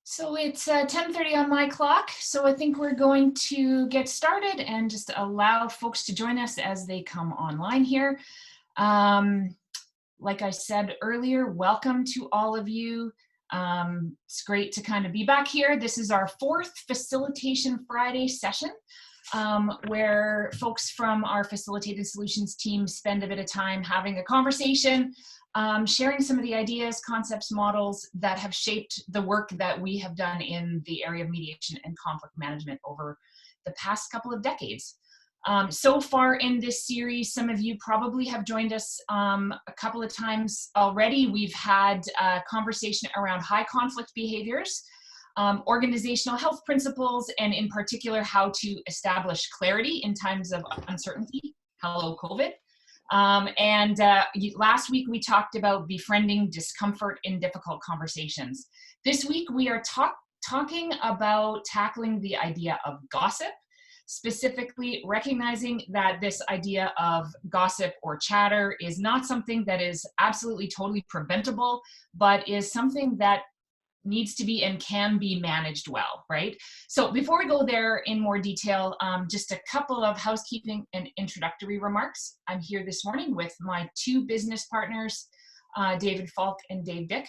So it's 10:30 on my clock, so I think we're going to get started and just allow folks to join us as they come online here. Um, like I said earlier, welcome to all of you. It's great to kind of be back here. This is our fourth Facilitation Friday session, where folks from our Facilitated Solutions team spend a bit of time having a conversation, sharing some of the ideas, concepts, models that have shaped the work that we have done in the area of mediation and conflict management over the past couple of decades. So far in this series, some of you probably have joined us a couple of times already. We've had a conversation around high conflict behaviors, organizational health principles, and in particular, how to establish clarity in times of uncertainty. Hello, COVID. Last week we talked about befriending discomfort in difficult conversations. This week we are talking about tackling the idea of gossip, specifically recognizing that this idea of gossip or chatter is not something that is absolutely totally preventable, but is something that needs to be and can be managed well, right? So before we go there in more detail, just a couple of housekeeping and introductory remarks. I'm here this morning with my two business partners, David Falk and Dave Dick.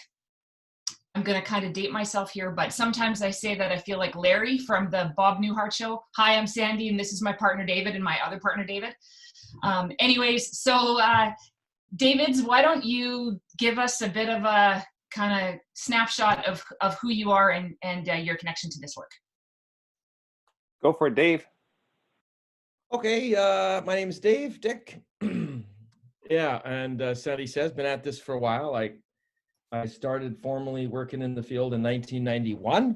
I'm going to kind of date myself here, but sometimes I say that I feel like Larry from the Bob Newhart show. Hi, I'm Sandy, and this is my partner David and my other partner David. David, why don't you give us a bit of a kind of snapshot of who you are and your connection to this work. Go for it, Dave. Okay, my name is Dave Dick. Yeah, and Sandy says, been at this for a while. I started formally working in the field in 1991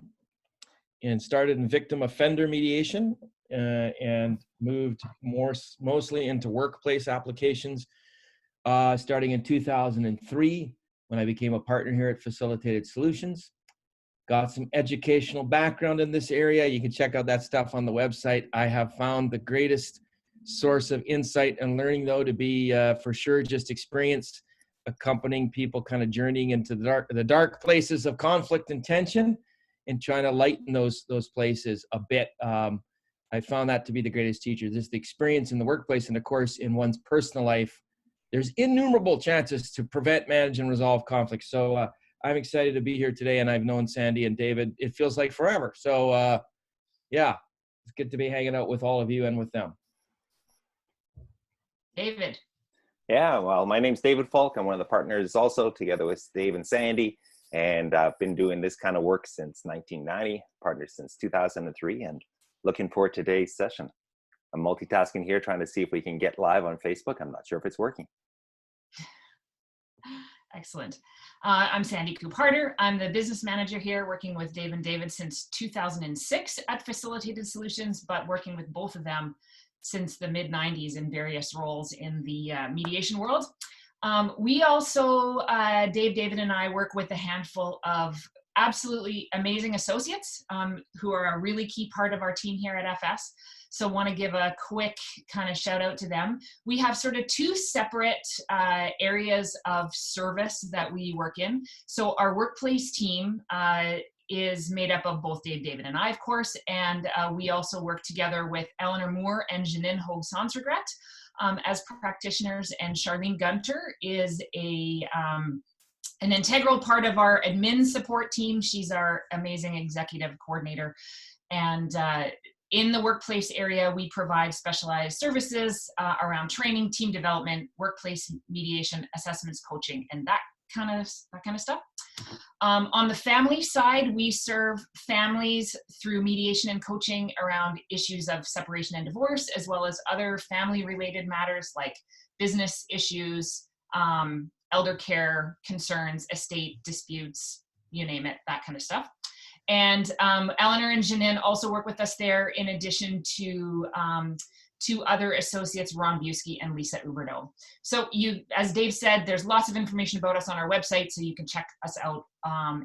and started in victim offender mediation and moved mostly into workplace applications starting in 2003. When I became a partner here at Facilitated Solutions. Got some educational background in this area. You can check out that stuff on the website. I have found the greatest source of insight and learning, though, to be for sure just experience accompanying people kind of journeying into the dark places of conflict and tension and trying to lighten those places a bit. I found that to be the greatest teacher. Just the experience in the workplace and, of course, in one's personal life. There's innumerable chances to prevent, manage, and resolve conflict. So I'm excited to be here today, and I've known Sandy and David. It feels like forever. So yeah, it's good to be hanging out with all of you and with them. David. Yeah, well, my name's David Falk. I'm one of the partners also, together with Dave and Sandy. And I've been doing this kind of work since 1990, partners since 2003, and looking forward to today's session. I'm multitasking here, trying to see if we can get live on Facebook. I'm not sure if it's working. Excellent. I'm Sandy Coop-Harder. I'm the business manager here, working with Dave and David since 2006 at Facilitated Solutions, but working with both of them since the mid-90s in various roles in the mediation world. We also, David and I work with a handful of absolutely amazing associates who are a really key part of our team here at FS. So want to give a quick kind of shout out to them. We have sort of two separate areas of service that we work in. So our workplace team is made up of both David and I, of course, and we also work together with Eleanor Moore and Janine Hogue-Sansregret as practitioners, and Charlene Gunter is an integral part of our admin support team. She's our amazing executive coordinator. And in the workplace area, we provide specialized services around training, team development, workplace mediation, assessments, coaching, and that kind of stuff. On the family side, we serve families through mediation and coaching around issues of separation and divorce, as well as other family-related matters like business issues, elder care concerns, estate disputes, you name it, that kind of stuff. And Eleanor and Janine also work with us there, in addition to two other associates, Ron Busky and Lisa Uberdo. So as Dave said, there's lots of information about us on our website, so you can check us out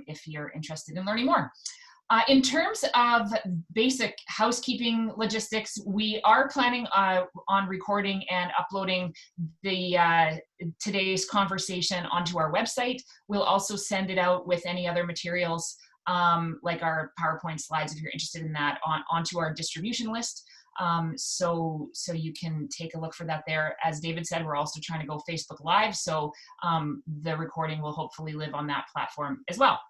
if you're interested in learning more. In terms of basic housekeeping logistics, we are planning on recording and uploading today's conversation onto our website. We'll also send it out with any other materials like our PowerPoint slides, if you're interested in that, onto our distribution list. So you can take a look for that there. As David said, we're also trying to go Facebook Live, so the recording will hopefully live on that platform as well.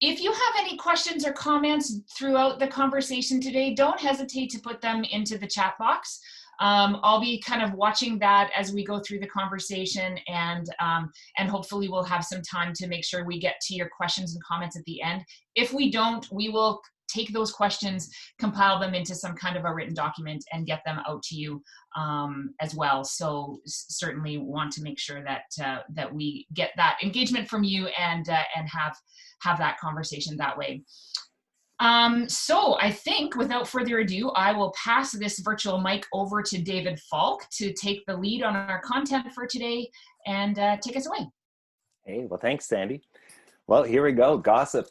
If you have any questions or comments throughout the conversation today, don't hesitate to put them into the chat box. I'll be kind of watching that as we go through the conversation, and hopefully we'll have some time to make sure we get to your questions and comments at the end. If we don't, we will take those questions, compile them into some kind of a written document, and get them out to you as well. So certainly want to make sure that that we get that engagement from you and have that conversation that way. So I think without further ado, I will pass this virtual mic over to David Falk to take the lead on our content for today and take us away. Hey, well, thanks, Sandy. Well, here we go. Gossip.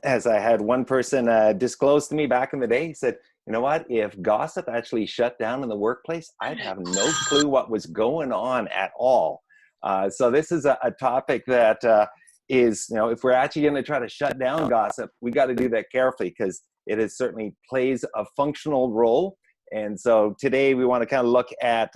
As I had one person disclose to me back in the day, he said, you know what, if gossip actually shut down in the workplace, I'd have no clue what was going on at all. So this is a topic that is, you know, if we're actually going to try to shut down gossip, we got to do that carefully, because it is certainly plays a functional role. And so today we want to kind of look at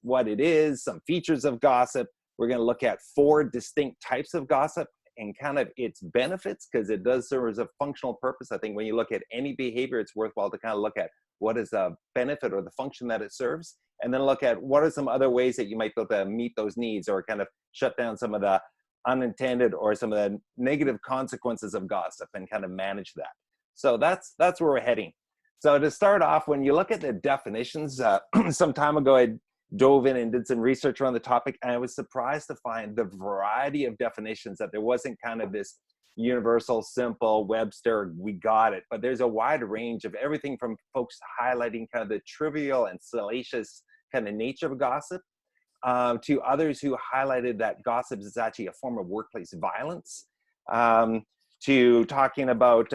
what it is, some features of gossip. We're going to look at 4 distinct types of gossip and kind of its benefits, because it does serve as a functional purpose. I think when you look at any behavior, it's worthwhile to kind of look at what is the benefit or the function that it serves, and then look at what are some other ways that you might be able to meet those needs or kind of shut down some of the unintended or some of the negative consequences of gossip and kind of manage that. So that's where we're heading. So to start off, when you look at the definitions, some time ago I dove in and did some research around the topic, and I was surprised to find the variety of definitions, that there wasn't kind of this universal, simple, Webster, we got it, but there's a wide range of everything from folks highlighting kind of the trivial and salacious kind of nature of gossip, to others who highlighted that gossip is actually a form of workplace violence, to talking about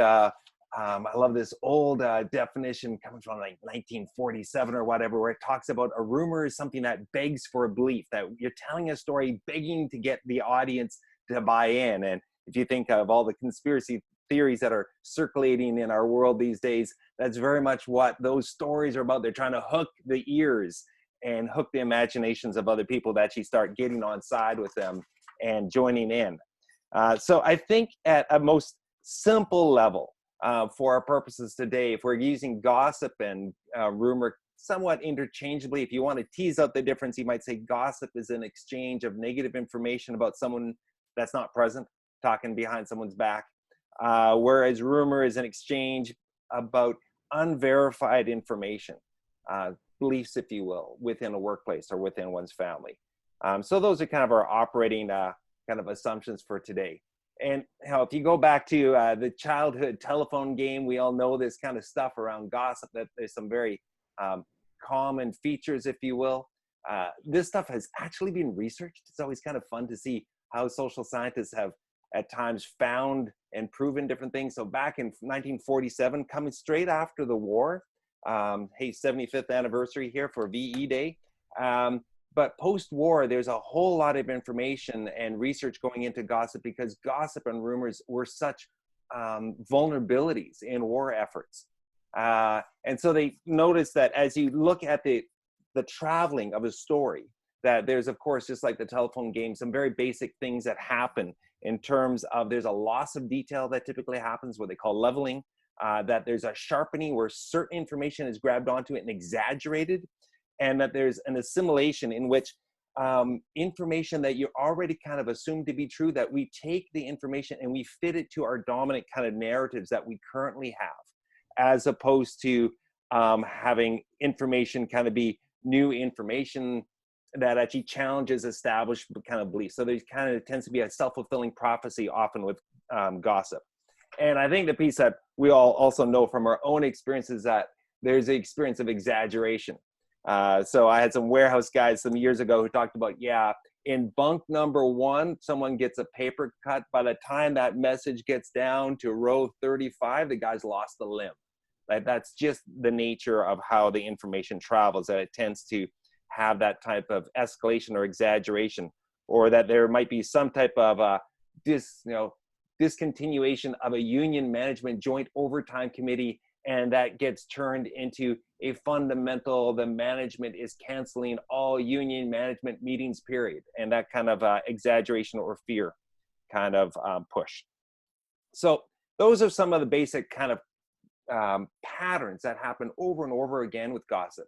I love this old definition coming from like 1947 or whatever, where it talks about a rumor is something that begs for a belief, that you're telling a story begging to get the audience to buy in. And if you think of all the conspiracy theories that are circulating in our world these days, that's very much what those stories are about. They're trying to hook the ears and hook the imaginations of other people to actually start getting on side with them and joining in. So I think at a most simple level, for our purposes today, if we're using gossip and rumor somewhat interchangeably, if you want to tease out the difference, you might say gossip is an exchange of negative information about someone that's not present, talking behind someone's back, whereas rumor is an exchange about unverified information, beliefs, if you will, within a workplace or within one's family. So those are kind of our operating kind of assumptions for today. And if you go back to the childhood telephone game, we all know this kind of stuff around gossip, that there's some very common features, if you will. This stuff has actually been researched. It's always kind of fun to see how social scientists have at times found and proven different things. So back in 1947, coming straight after the war, hey, 75th anniversary here for VE Day. But post-war, there's a whole lot of information and research going into gossip, because gossip and rumors were such vulnerabilities in war efforts. And so they noticed that as you look at the traveling of a story, that there's, of course, just like the telephone game, some very basic things that happen in terms of there's a loss of detail that typically happens, what they call leveling, that there's a sharpening where certain information is grabbed onto it and exaggerated, and that there's an assimilation in which information that you already kind of assumed to be true, that we take the information and we fit it to our dominant kind of narratives that we currently have, as opposed to having information kind of be new information that actually challenges established kind of beliefs. So there kind of tends to be a self-fulfilling prophecy often with gossip. And I think the piece that we all also know from our own experiences, that there's the experience of exaggeration. So I had some warehouse guys some years ago who talked about, yeah, in bunk number 1, someone gets a paper cut. By the time that message gets down to row 35, the guy's lost a limb. Like, that's just the nature of how the information travels, that it tends to have that type of escalation or exaggeration, or that there might be some type of discontinuation of a union management joint overtime committee, and that gets turned into a fundamental, the management is canceling all union management meetings, period. And that kind of exaggeration or fear kind of push. So those are some of the basic kind of patterns that happen over and over again with gossip.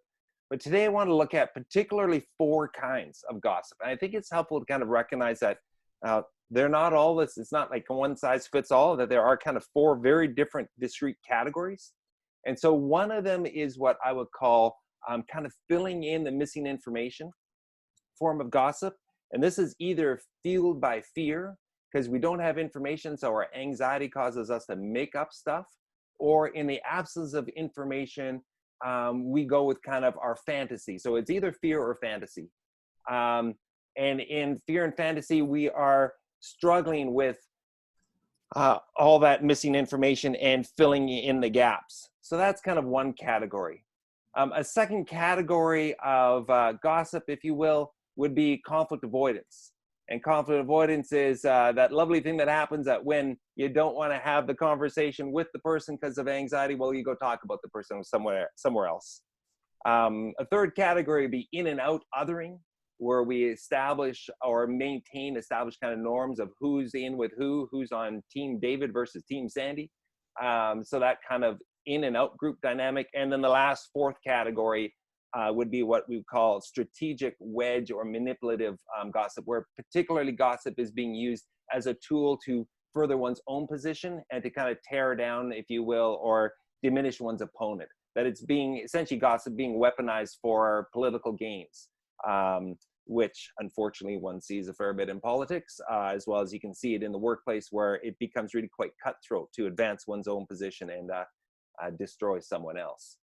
But today I want to look at particularly 4 kinds of gossip. And I think it's helpful to kind of recognize that they're not all this, it's not like one size fits all, that there are kind of 4 very different discrete categories. And so one of them is what I would call kind of filling in the missing information form of gossip. And this is either fueled by fear, because we don't have information, so our anxiety causes us to make up stuff, or in the absence of information, we go with kind of our fantasy. So it's either fear or fantasy. And in fear and fantasy, we are struggling with all that missing information and filling in the gaps. So that's kind of one category. A second category of gossip, if you will, would be conflict avoidance. And conflict avoidance is that lovely thing that happens that when you don't want to have the conversation with the person because of anxiety, well, you go talk about the person somewhere else. A third category would be in and out othering, where we establish kind of norms of who's in with who's on Team David versus Team Sandy. So that kind of in and out group dynamic. And then the last 4th category would be what we call strategic wedge or manipulative gossip, where particularly gossip is being used as a tool to further one's own position and to kind of tear down, if you will, or diminish one's opponent. That it's being, essentially gossip being weaponized for political gains, which unfortunately one sees a fair bit in politics, as well as you can see it in the workplace, where it becomes really quite cutthroat to advance one's own position and destroy someone else.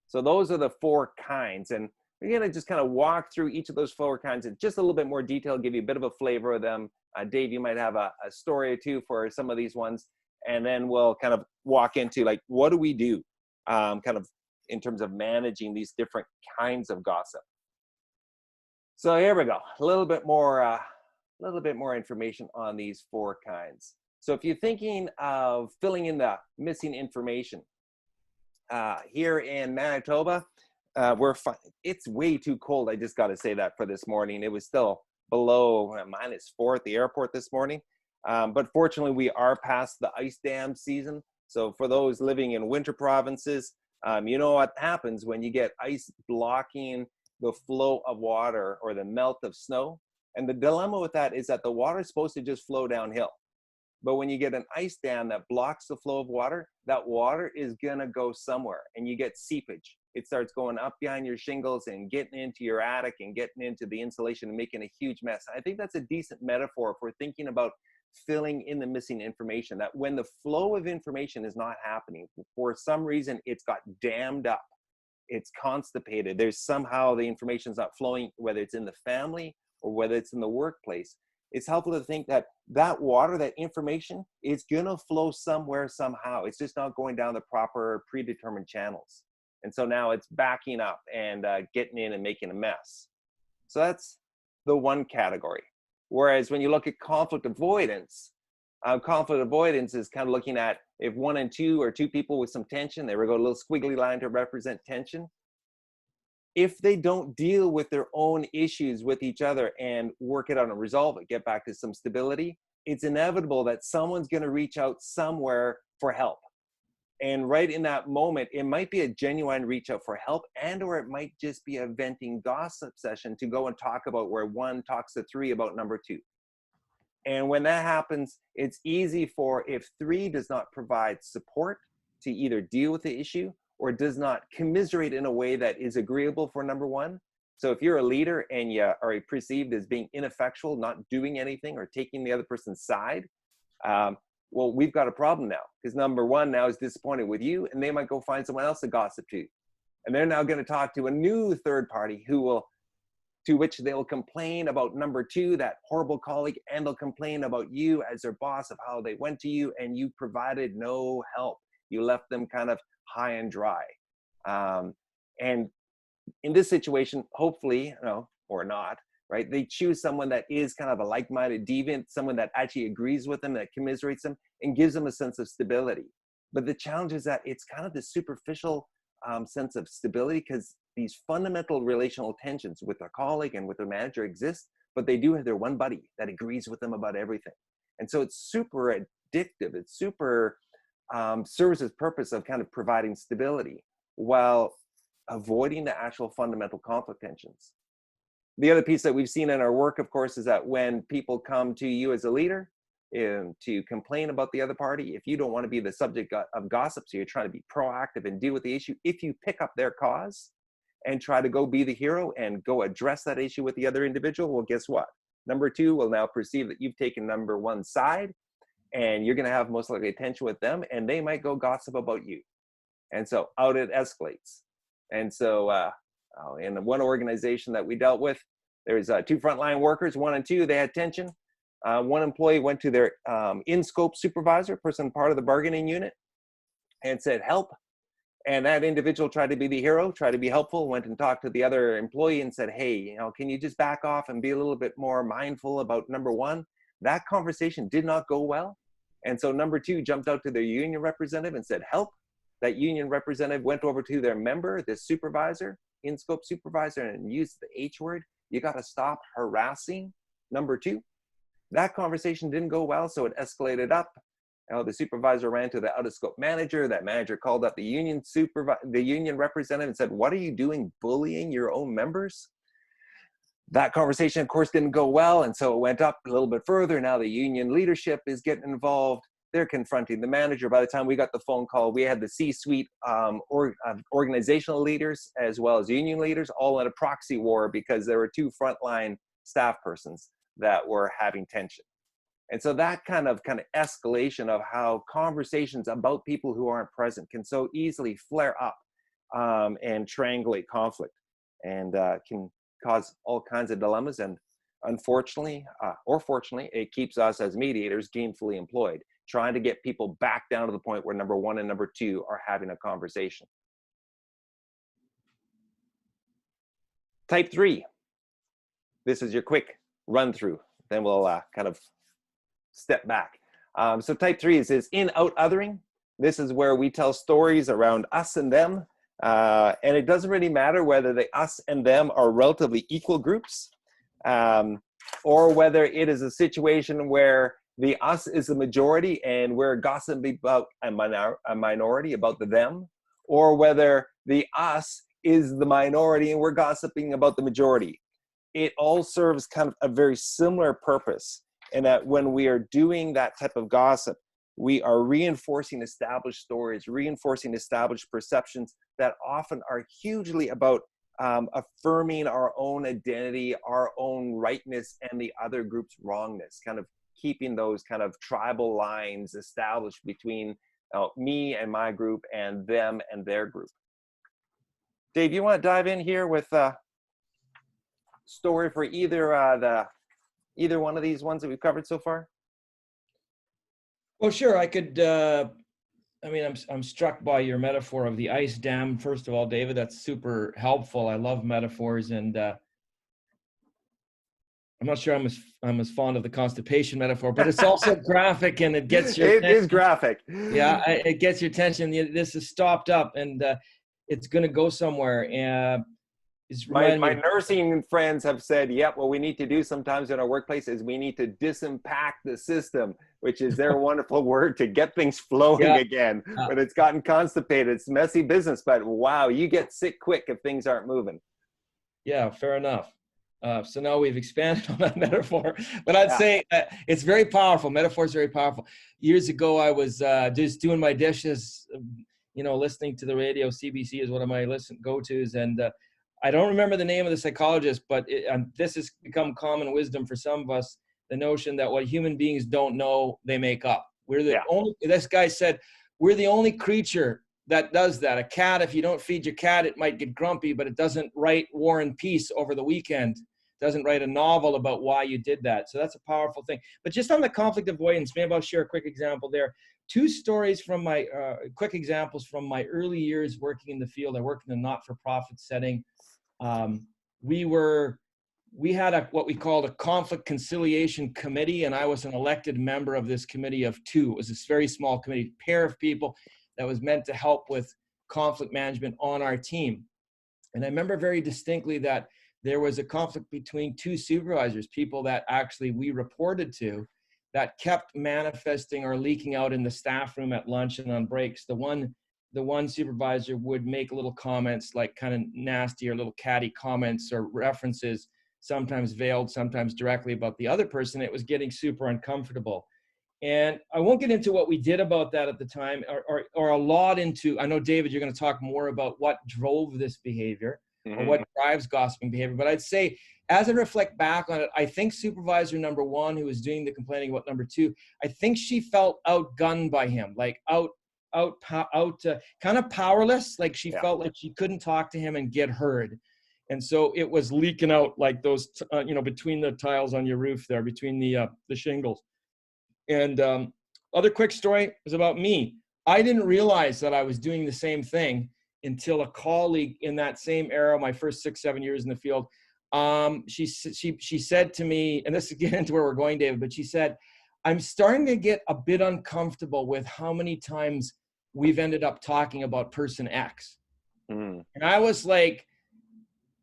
So those are the 4 kinds. And we're going to just kind of walk through each of those 4 kinds in just a little bit more detail, give you a bit of a flavor of them. Dave, you might have a story or two for some of these ones. And then we'll kind of walk into like, what do we do kind of in terms of managing these different kinds of gossip? So here we go. A little bit more information on these 4 kinds. So if you're thinking of filling in the missing information, here in Manitoba, it's way too cold. I just got to say that for this morning. It was still below -4 at the airport this morning. But fortunately, we are past the ice dam season. So for those living in winter provinces, you know what happens when you get ice blocking the flow of water or the melt of snow. And the dilemma with that is that the water is supposed to just flow downhill. But when you get an ice dam that blocks the flow of water, that water is gonna go somewhere and you get seepage. It starts going up behind your shingles and getting into your attic and getting into the insulation and making a huge mess. I think that's a decent metaphor if we're thinking about filling in the missing information, that when the flow of information is not happening, for some reason it's got dammed up, it's constipated, there's somehow the information's not flowing, whether it's in the family or whether it's in the workplace. It's helpful to think that that water, that information, is gonna flow somewhere, somehow. It's just not going down the proper predetermined channels. And so now it's backing up and getting in and making a mess. So that's the one category. Whereas when you look at conflict avoidance is kind of looking at if 1 and 2 or 2 people with some tension, there we go, a little squiggly line to represent tension. If they don't deal with their own issues with each other and work it out and resolve it, get back to some stability, it's inevitable that someone's going to reach out somewhere for help. And right in that moment, it might be a genuine reach out for help, and or it might just be a venting gossip session to go and talk about where 1 talks to 3 about number 2. And when that happens, it's easy for, if 3 does not provide support to either deal with the issue or does not commiserate in a way that is agreeable for number 1. So if you're a leader and you are perceived as being ineffectual, not doing anything or taking the other person's side, well, we've got a problem now, because number 1 now is disappointed with you, and they might go find someone else to gossip to. And they're now going to talk to a new third party to which they'll complain about number 2, that horrible colleague, and they'll complain about you as their boss of how they went to you and you provided no help. You left them kind of high and dry. And in this situation, hopefully, or not, right? They choose someone that is kind of a like-minded deviant, someone that actually agrees with them, that commiserates them, and gives them a sense of stability. But the challenge is that it's kind of the superficial sense of stability, because these fundamental relational tensions with their colleague and with their manager exist, but they do have their one buddy that agrees with them about everything. And so it's super addictive. It's super serves its purpose of kind of providing stability while avoiding the actual fundamental conflict tensions. The other piece that we've seen in our work, of course, is that when people come to you as a leader to complain about the other party, if you don't want to be the subject of gossip, so you're trying to be proactive and deal with the issue, if you pick up their cause and try to go be the hero and go address that issue with the other individual, well, guess what? Number two will now perceive that you've taken number one's side, and you're going to have most likely attention with them, and they might go gossip about you. And so out it escalates. And so in one organization that we dealt with, there's two frontline workers, 1 and 2, they had tension. One employee went to their in-scope supervisor, person part of the bargaining unit, and said, help. And that individual tried to be the hero, tried to be helpful, went and talked to the other employee and said, hey, you know, can you just back off and be a little bit more mindful about number one? That conversation did not go well. And so number 2 jumped out to their union representative and said, help. That union representative went over to their member, the supervisor, in-scope supervisor, and used the H word. You got to stop harassing number 2. That conversation didn't go well, so it escalated up. The supervisor ran to the out-of-scope manager. That manager called up the union representative and said, what are you doing, bullying your own members? That conversation, of course, didn't go well, and so it went up a little bit further. Now the union leadership is getting involved. They're confronting the manager. By the time we got the phone call, we had the C-suite organizational leaders as well as union leaders all in a proxy war because there were 2 frontline staff persons that were having tension. And so that kind of escalation of how conversations about people who aren't present can so easily flare up and triangulate conflict, and can cause all kinds of dilemmas. And unfortunately, or fortunately, it keeps us as mediators gainfully employed, trying to get people back down to the point where number 1 and number 2 are having a conversation. Type 3. This is your quick run through. Then we'll kind of step back. So type 3 is in-out othering. This is where we tell stories around us and them. And it doesn't really matter whether the us and them are relatively equal groups, or whether it is a situation where the us is the majority and we're gossiping about a minority about the them, or whether the us is the minority and we're gossiping about the majority. It all serves kind of a very similar purpose, in that when we are doing that type of gossip, we are reinforcing established stories, reinforcing established perceptions that often are hugely about affirming our own identity, our own rightness, and the other group's wrongness, kind of keeping those kind of tribal lines established between me and my group and them and their group. Dave, you want to dive in here with a story for either one of these ones that we've covered so far? Well, sure. I could. I mean, I'm struck by your metaphor of the ice dam. First of all, David, that's super helpful. I love metaphors, and I'm not sure I'm as fond of the constipation metaphor, but it's also graphic and it gets your attention. It is graphic. Yeah, it gets your attention. This is stopped up and it's going to go somewhere. My nursing friends have said, yep, what we need to do sometimes in our workplace is we need to disimpact the system, which is their wonderful word to get things flowing again. But it's gotten constipated. It's messy business, but wow, you get sick quick if things aren't moving. Yeah, fair enough. So now we've expanded on that metaphor, but I'd say it's very powerful. Metaphor is very powerful. Years ago, I was just doing my dishes, listening to the radio. CBC is one of my go-tos, and I don't remember the name of the psychologist, but this has become common wisdom for some of us, the notion that what human beings don't know, they make up. We're the only, this guy said, we're the only creature that does that. A cat, if you don't feed your cat, it might get grumpy, but it doesn't write War and Peace over the weekend. It doesn't write a novel about why you did that. So that's a powerful thing. But just on the conflict avoidance, maybe I'll share a quick example there. 2 stories from my, quick examples from my early years working in the field. I worked in a not-for-profit setting. We were we had what we called a conflict conciliation committee, and I was an elected member of this committee of two. It was this very small committee, pair of people that was meant to help with conflict management on our team. And I remember very distinctly that there was a conflict between two supervisors, people that actually we reported to, that kept manifesting or leaking out in the staff room at lunch and on breaks. The one supervisor would make little comments, like kind of nasty or little catty comments or references, sometimes veiled, sometimes directly, about the other person. It was getting super uncomfortable. And I won't get into what we did about that at the time, or a lot into, I know, David, you're going to talk more about what drove this behavior or what drives gossiping behavior. But I'd say, as I reflect back on it, I think supervisor number one, who was doing the complaining about number two, I think she felt outgunned by him, like kind of powerless. Like she felt like she couldn't talk to him and get heard. And so it was leaking out like those, between the tiles on your roof there, between the shingles. And other quick story is about me. I didn't realize that I was doing the same thing until a colleague in that same era, my first 6-7 years in the field, she said to me, and this is getting into where we're going, David, but she said, I'm starting to get a bit uncomfortable with how many times we've ended up talking about person X. And I was like,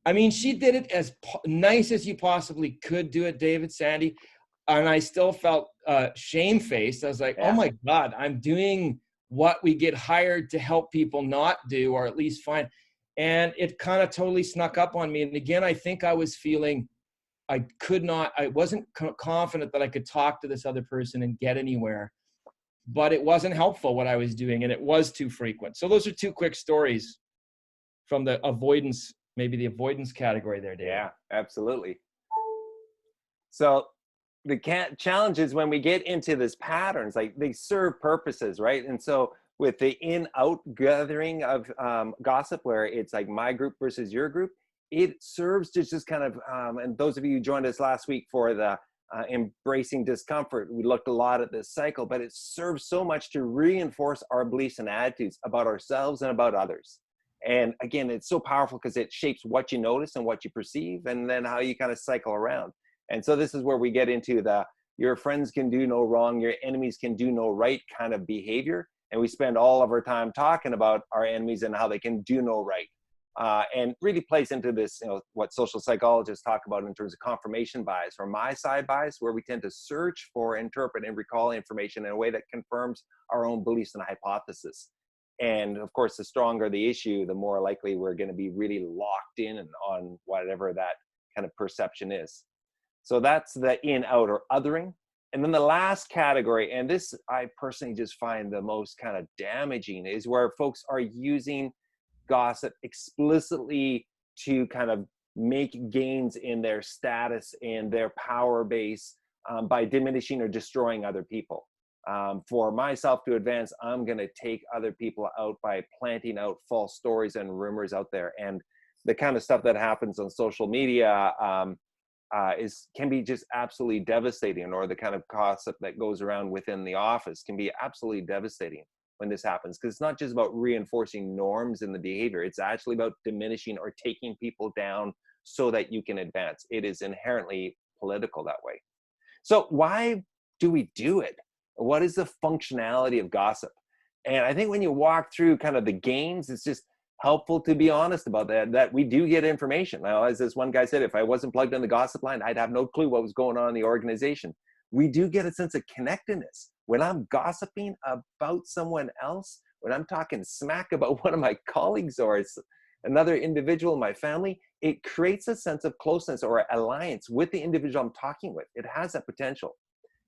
I mean, she did it as nice as you possibly could do it, David, Sandy. And I still felt shamefaced. I was like, oh my God, I'm doing what we get hired to help people not do, or at least find. And it kind of totally snuck up on me. And again, I think I was feeling I wasn't confident that I could talk to this other person and get anywhere, but it wasn't helpful what I was doing, and it was too frequent. So those are two quick stories from the avoidance, maybe the avoidance category there, Dave. Yeah, absolutely. So the challenge is when we get into this patterns, like they serve purposes, right? And so with the in-out gathering of gossip, where it's like my group versus your group, it serves to just kind of, and those of you who joined us last week for the embracing discomfort, we looked a lot at this cycle, but it serves so much to reinforce our beliefs and attitudes about ourselves and about others. And again, it's so powerful because it shapes what you notice and what you perceive, and then how you kind of cycle around. And so this is where we get into the your friends can do no wrong, your enemies can do no right kind of behavior. And we spend all of our time talking about our enemies and how they can do no right. And really plays into this, what social psychologists talk about in terms of confirmation bias, or my side bias, where we tend to search for, interpret, and recall information in a way that confirms our own beliefs and hypothesis. And of course, the stronger the issue, the more likely we're going to be really locked in on whatever that kind of perception is. So that's the in, out, or othering. And then the last category, and this I personally just find the most kind of damaging, is where folks are using gossip explicitly to kind of make gains in their status and their power base by diminishing or destroying other people. For myself to advance, I'm going to take other people out by planting out false stories and rumors out there. And the kind of stuff that happens on social media can be just absolutely devastating, or the kind of gossip that goes around within the office can be absolutely devastating when this happens, because it's not just about reinforcing norms in the behavior. It's actually about diminishing or taking people down so that you can advance. It is inherently political that way. So why do we do it? What is the functionality of gossip? And I think when you walk through kind of the gains, it's just helpful to be honest about that we do get information. Now, as this one guy said, if I wasn't plugged in the gossip line, I'd have no clue what was going on in the organization. We do get a sense of connectedness. When I'm gossiping about someone else, when I'm talking smack about one of my colleagues or another individual in my family, it creates a sense of closeness or alliance with the individual I'm talking with. It has that potential.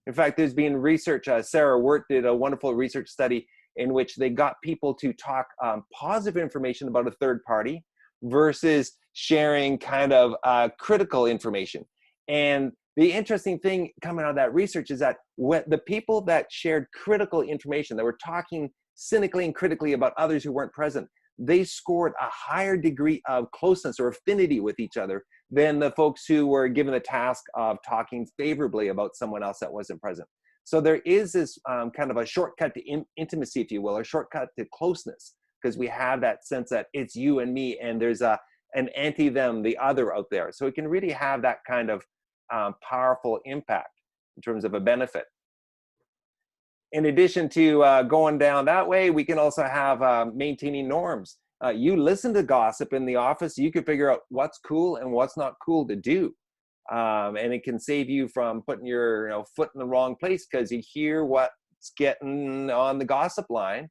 In fact, there's been research, Sarah Wirt did a wonderful research study in which they got people to talk positive information about a third party versus sharing kind of critical information. And the interesting thing coming out of that research is that when the people that shared critical information, that were talking cynically and critically about others who weren't present, they scored a higher degree of closeness or affinity with each other than the folks who were given the task of talking favorably about someone else that wasn't present. So there is this kind of a shortcut to intimacy, if you will, or shortcut to closeness, because we have that sense that it's you and me, and there's a and anti-them, the other out there. So it can really have that kind of powerful impact in terms of a benefit. In addition to going down that way, we can also have maintaining norms. You listen to gossip in the office, you can figure out what's cool and what's not cool to do. And it can save you from putting your foot in the wrong place because you hear what's getting on the gossip line.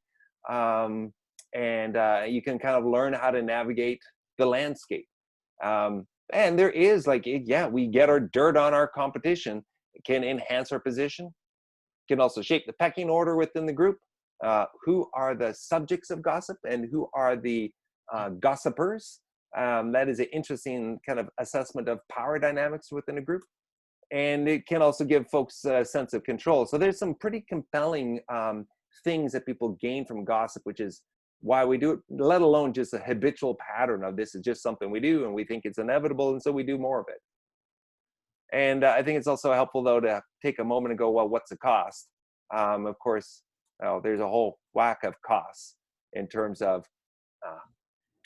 And you can kind of learn how to navigate the landscape. And there is we get our dirt on our competition. It can enhance our position. Can also shape the pecking order within the group. Who are the subjects of gossip and who are the gossipers? That is an interesting kind of assessment of power dynamics within a group. And it can also give folks a sense of control. So there's some pretty compelling things that people gain from gossip, which is why we do it, let alone just a habitual pattern of this is just something we do and we think it's inevitable, and so we do more of it. And I think it's also helpful, though, to take a moment and go, well, what's the cost? Of course, there's a whole whack of costs in terms of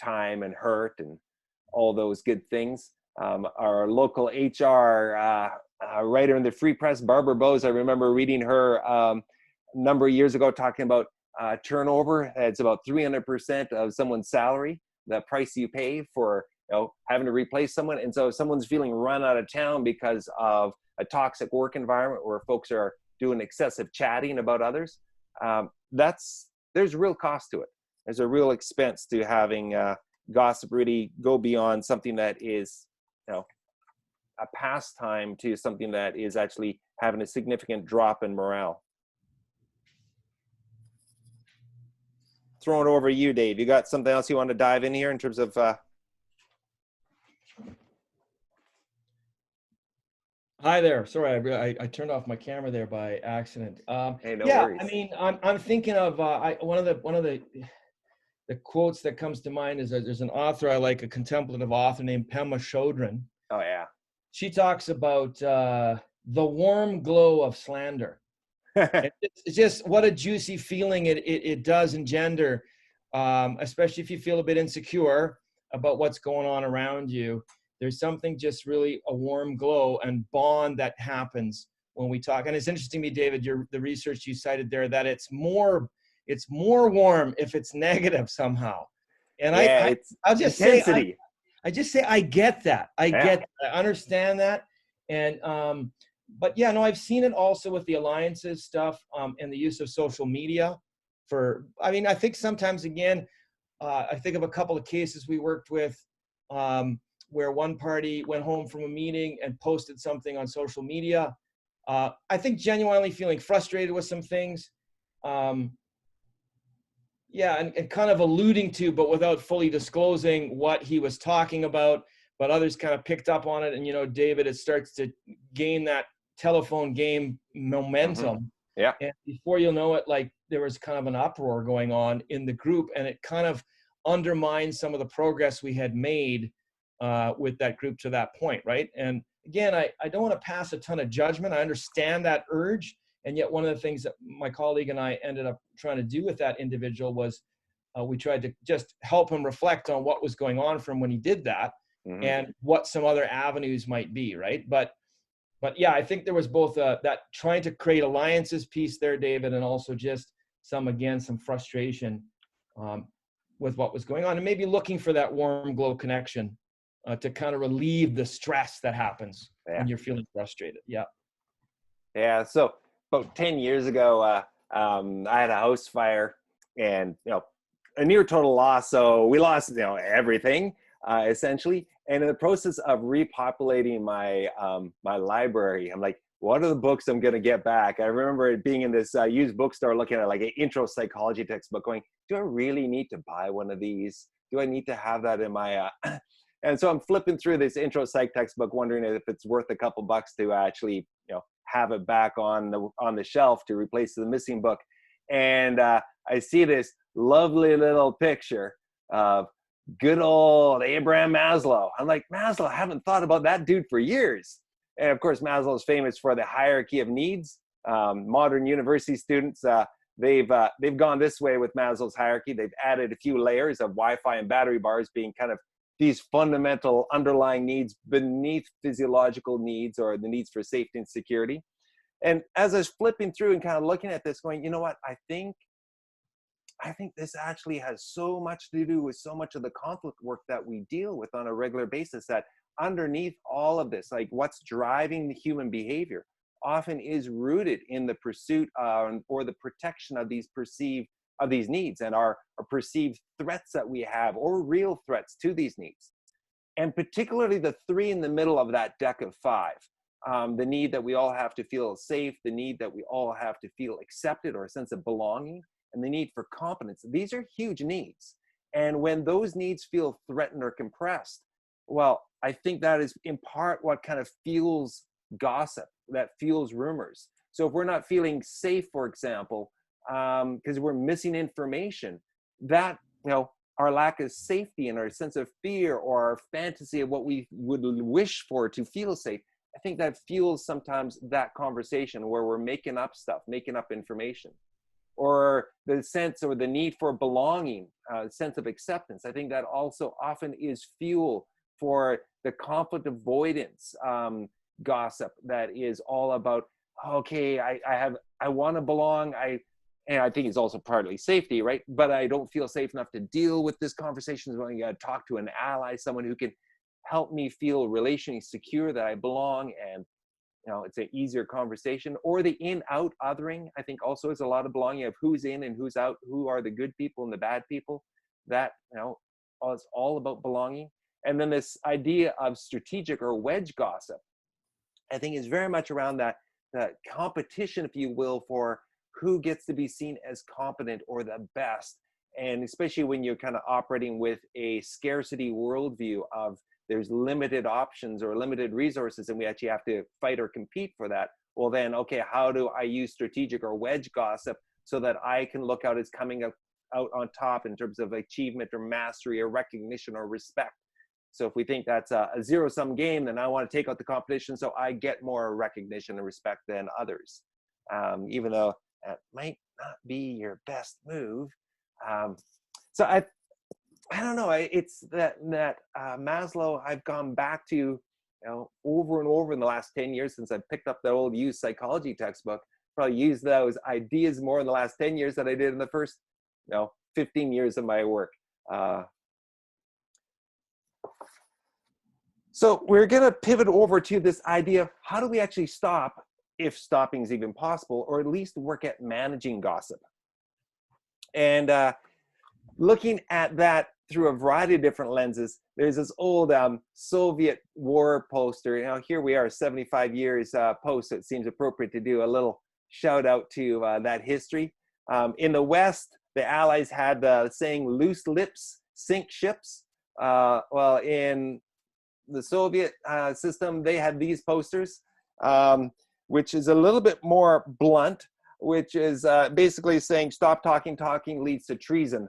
time and hurt and all those good things. Our local HR writer in the Free Press, Barbara Bowes, I remember reading her a number of years ago talking about turnover. It's about 300% of someone's salary, the price you pay for having to replace someone. And so if someone's feeling run out of town because of a toxic work environment where folks are doing excessive chatting about others, there's real cost to it. There's a real expense to having gossip really go beyond something that is, a pastime to something that is actually having a significant drop in morale. Throwing it over to you, Dave. You got something else you want to dive in here in terms of Hi there. Sorry, I turned off my camera there by accident. Hey, no yeah, worries. I mean, I'm thinking of one of the quotes that comes to mind is that there's an author I like, a contemplative author named Pema Chodron. Oh yeah. She talks about the warm glow of slander. It's just what a juicy feeling it does engender, especially if you feel a bit insecure about what's going on around you. There's something just really a warm glow and bond that happens when we talk. And it's interesting to me, David, the research you cited there, that it's more warm if it's negative somehow. And I'll just intensity. Say, I just say, I get that. I understand that. And, but yeah, no, I've seen it also with the alliances stuff and the use of social media I think sometimes, again, I think of a couple of cases we worked with where one party went home from a meeting and posted something on social media. I think genuinely feeling frustrated with some things. And kind of alluding to, but without fully disclosing what he was talking about, but others kind of picked up on it. And, David, it starts to gain that telephone game momentum. Mm-hmm. Yeah. And before you'll know it, there was kind of an uproar going on in the group, and it kind of undermined some of the progress we had made with that group to that point, right? And again, I don't want to pass a ton of judgment. I understand that urge. And yet one of the things that my colleague and I ended up trying to do with that individual was we tried to just help him reflect on what was going on for him when he did that, mm-hmm. and what some other avenues might be, right? But yeah, I think there was both that trying to create alliances piece there, David, and also just some frustration with what was going on, and maybe looking for that warm glow connection to kind of relieve the stress that happens when you're feeling frustrated. Yeah. Yeah. So about 10 years ago, I had a house fire, and a near total loss. So we lost everything essentially. And in the process of repopulating my my library, I'm like, what are the books I'm going to get back? I remember it being in this used bookstore looking at an intro psychology textbook going, do I really need to buy one of these? Do I need to have that in my and so I'm flipping through this intro psych textbook, wondering if it's worth a couple bucks to actually have it back on the shelf to replace the missing book. And I see this lovely little picture of good old Abraham Maslow. I'm like, Maslow, I haven't thought about that dude for years. And of course, Maslow is famous for the hierarchy of needs. Modern university students, they've gone this way with Maslow's hierarchy. They've added a few layers of Wi-Fi and battery bars being kind of these fundamental underlying needs beneath physiological needs or the needs for safety and security. And as I was flipping through and kind of looking at this going, you know what, I think this actually has so much to do with so much of the conflict work that we deal with on a regular basis, that underneath all of this, like what's driving the human behavior often is rooted in the pursuit or the protection of these needs and our perceived threats that we have, or real threats to these needs. And particularly the three in the middle of that deck of five, the need that we all have to feel safe, the need that we all have to feel accepted or a sense of belonging, and the need for competence. These are huge needs. And when those needs feel threatened or compressed, well, I think that is in part what kind of fuels gossip, that fuels rumors. So if we're not feeling safe, for example, because we're missing information, that, our lack of safety and our sense of fear or our fantasy of what we would wish for to feel safe, I think that fuels sometimes that conversation where we're making up stuff, making up information. Or the sense or the need for belonging, sense of acceptance. I think that also often is fuel for the conflict avoidance gossip that is all about, okay, I want to belong, and I think it's also partly safety, right? But I don't feel safe enough to deal with this conversation. So I got to talk to an ally, someone who can help me feel relationally secure that I belong, and it's an easier conversation. Or the in-out othering, I think also is a lot of belonging, of who's in and who's out, who are the good people and the bad people. That, it's all about belonging. And then this idea of strategic or wedge gossip, I think is very much around that competition, if you will, for who gets to be seen as competent or the best. And especially when you're kind of operating with a scarcity worldview of there's limited options or limited resources, and we actually have to fight or compete for that. Well then, okay, how do I use strategic or wedge gossip so that I can look out as coming out on top in terms of achievement or mastery or recognition or respect? So if we think that's a zero-sum game, then I want to take out the competition so I get more recognition and respect than others, even though that might not be your best move. So I don't know. It's that Maslow I've gone back to, over and over in the last 10 years since I picked up that old used psychology textbook. Probably used those ideas more in the last 10 years than I did in the first, 15 years of my work. So we're going to pivot over to this idea of how do we actually stop, if stopping is even possible, or at least work at managing gossip. And looking at that through a variety of different lenses, there's this old Soviet war poster. Here we are 75 years post, so it seems appropriate to do a little shout out to that history. In the West, the Allies had the saying, loose lips sink ships. Well, in the Soviet system, they had these posters, which is a little bit more blunt, which is basically saying, stop talking, talking leads to treason.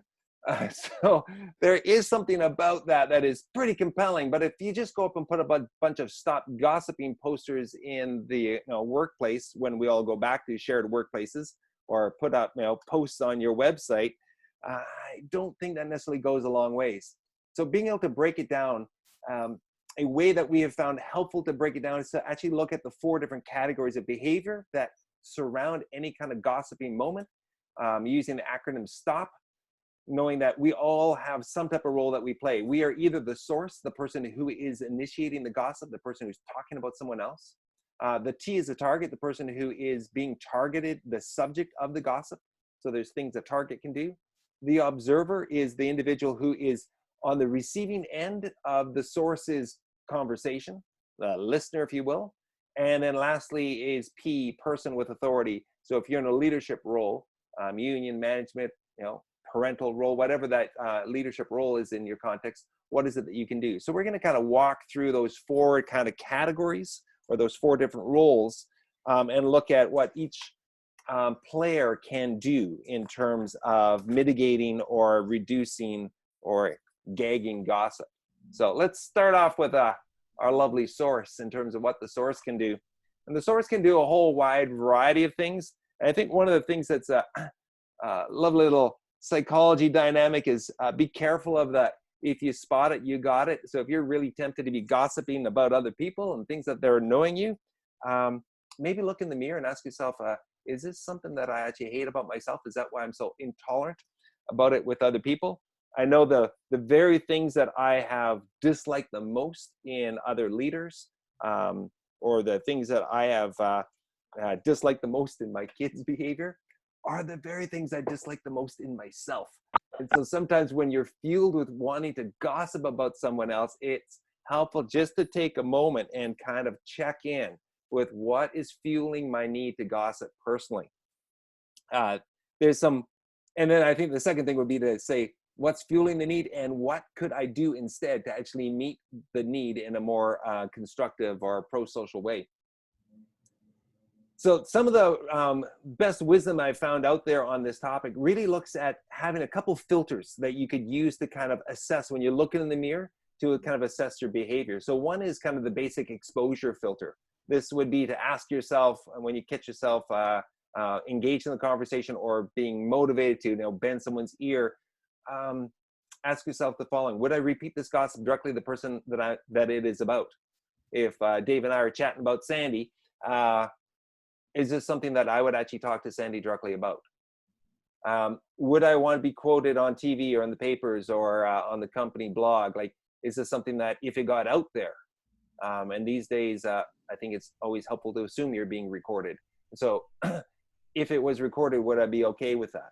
So there is something about that is pretty compelling. But if you just go up and put a bunch of stop gossiping posters in the workplace, when we all go back to shared workplaces, or put up posts on your website, I don't think that necessarily goes a long ways. So being able to break it down, a way that we have found helpful to break it down is to actually look at the 4 different categories of behavior that surround any kind of gossiping moment, using the acronym STOP, knowing that we all have some type of role that we play. We are either the source, the person who is initiating the gossip, the person who's talking about someone else. The T is the target, the person who is being targeted, the subject of the gossip. So there's things a target can do. The observer is the individual who is on the receiving end of the source's conversation, the listener, if you will. And then lastly is P, person with authority. So if you're in a leadership role, union management, parental role, whatever that leadership role is in your context, what is it that you can do? So we're going to kind of walk through those 4 kind of categories, or those 4 different roles, and look at what each player can do in terms of mitigating or reducing or gagging gossip. So let's start off with our lovely source in terms of what the source can do. And the source can do a whole wide variety of things. And I think one of the things that's a lovely little psychology dynamic is be careful of the If you spot it, you got it. So if you're really tempted to be gossiping about other people and things that they're annoying you, maybe look in the mirror and ask yourself, is this something that I actually hate about myself? Is that why I'm so intolerant about it with other people? I know the very things that I have disliked the most in other leaders, or the things that I have disliked the most in my kids' behavior, are the very things I dislike the most in myself. And so sometimes when you're fueled with wanting to gossip about someone else, it's helpful just to take a moment and kind of check in with what is fueling my need to gossip personally. There's some, and then I think the second thing would be to say, what's fueling the need and what could I do instead to actually meet the need in a more constructive or pro-social way. So some of the best wisdom I've found out there on this topic really looks at having a couple filters that you could use to kind of assess when you're looking in the mirror to kind of assess your behavior. So one is kind of the basic exposure filter. This would be to ask yourself when you catch yourself engaged in the conversation or being motivated to bend someone's ear, ask yourself the following: would I repeat this gossip directly to the person that it is about? If Dave and I are chatting about Sandy, is this something that I would actually talk to Sandy directly about? Would I want to be quoted on TV or in the papers or on the company blog? Like, is this something that if it got out there, and these days, I think it's always helpful to assume you're being recorded. So if it was recorded, would I be okay with that?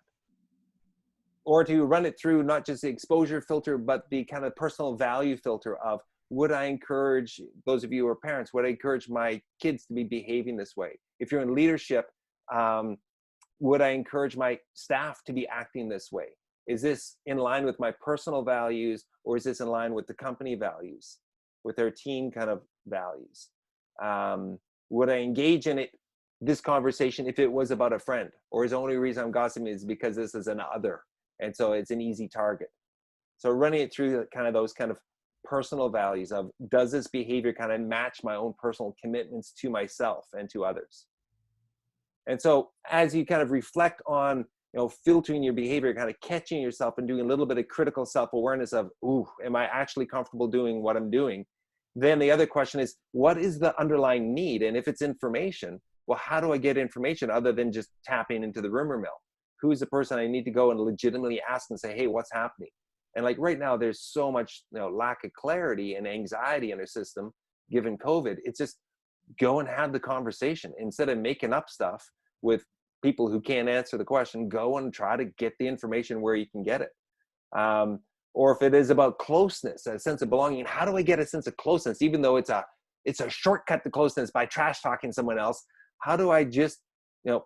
Or to run it through not just the exposure filter, but the kind of personal value filter of, would I encourage, those of you who are parents, would I encourage my kids to be behaving this way? If you're in leadership, would I encourage my staff to be acting this way? Is this in line with my personal values, or is this in line with the company values, with their team kind of values? Would I engage in this conversation if it was about a friend, or is the only reason I'm gossiping is because this is an other, and so it's an easy target? So running it through kind of those kind of personal values of, does this behavior kind of match my own personal commitments to myself and to others? And so as you kind of reflect on, filtering your behavior, kind of catching yourself and doing a little bit of critical self-awareness of, ooh, am I actually comfortable doing what I'm doing? Then the other question is, what is the underlying need? And if it's information, well, how do I get information other than just tapping into the rumor mill? Who's the person I need to go and legitimately ask and say, hey, what's happening? And like right now, there's so much lack of clarity and anxiety in our system, given COVID. It's just go and have the conversation instead of making up stuff with people who can't answer the question. Go and try to get the information where you can get it. Or if it is about closeness, a sense of belonging, how do I get a sense of closeness, even though it's a shortcut to closeness by trash talking someone else? How do I just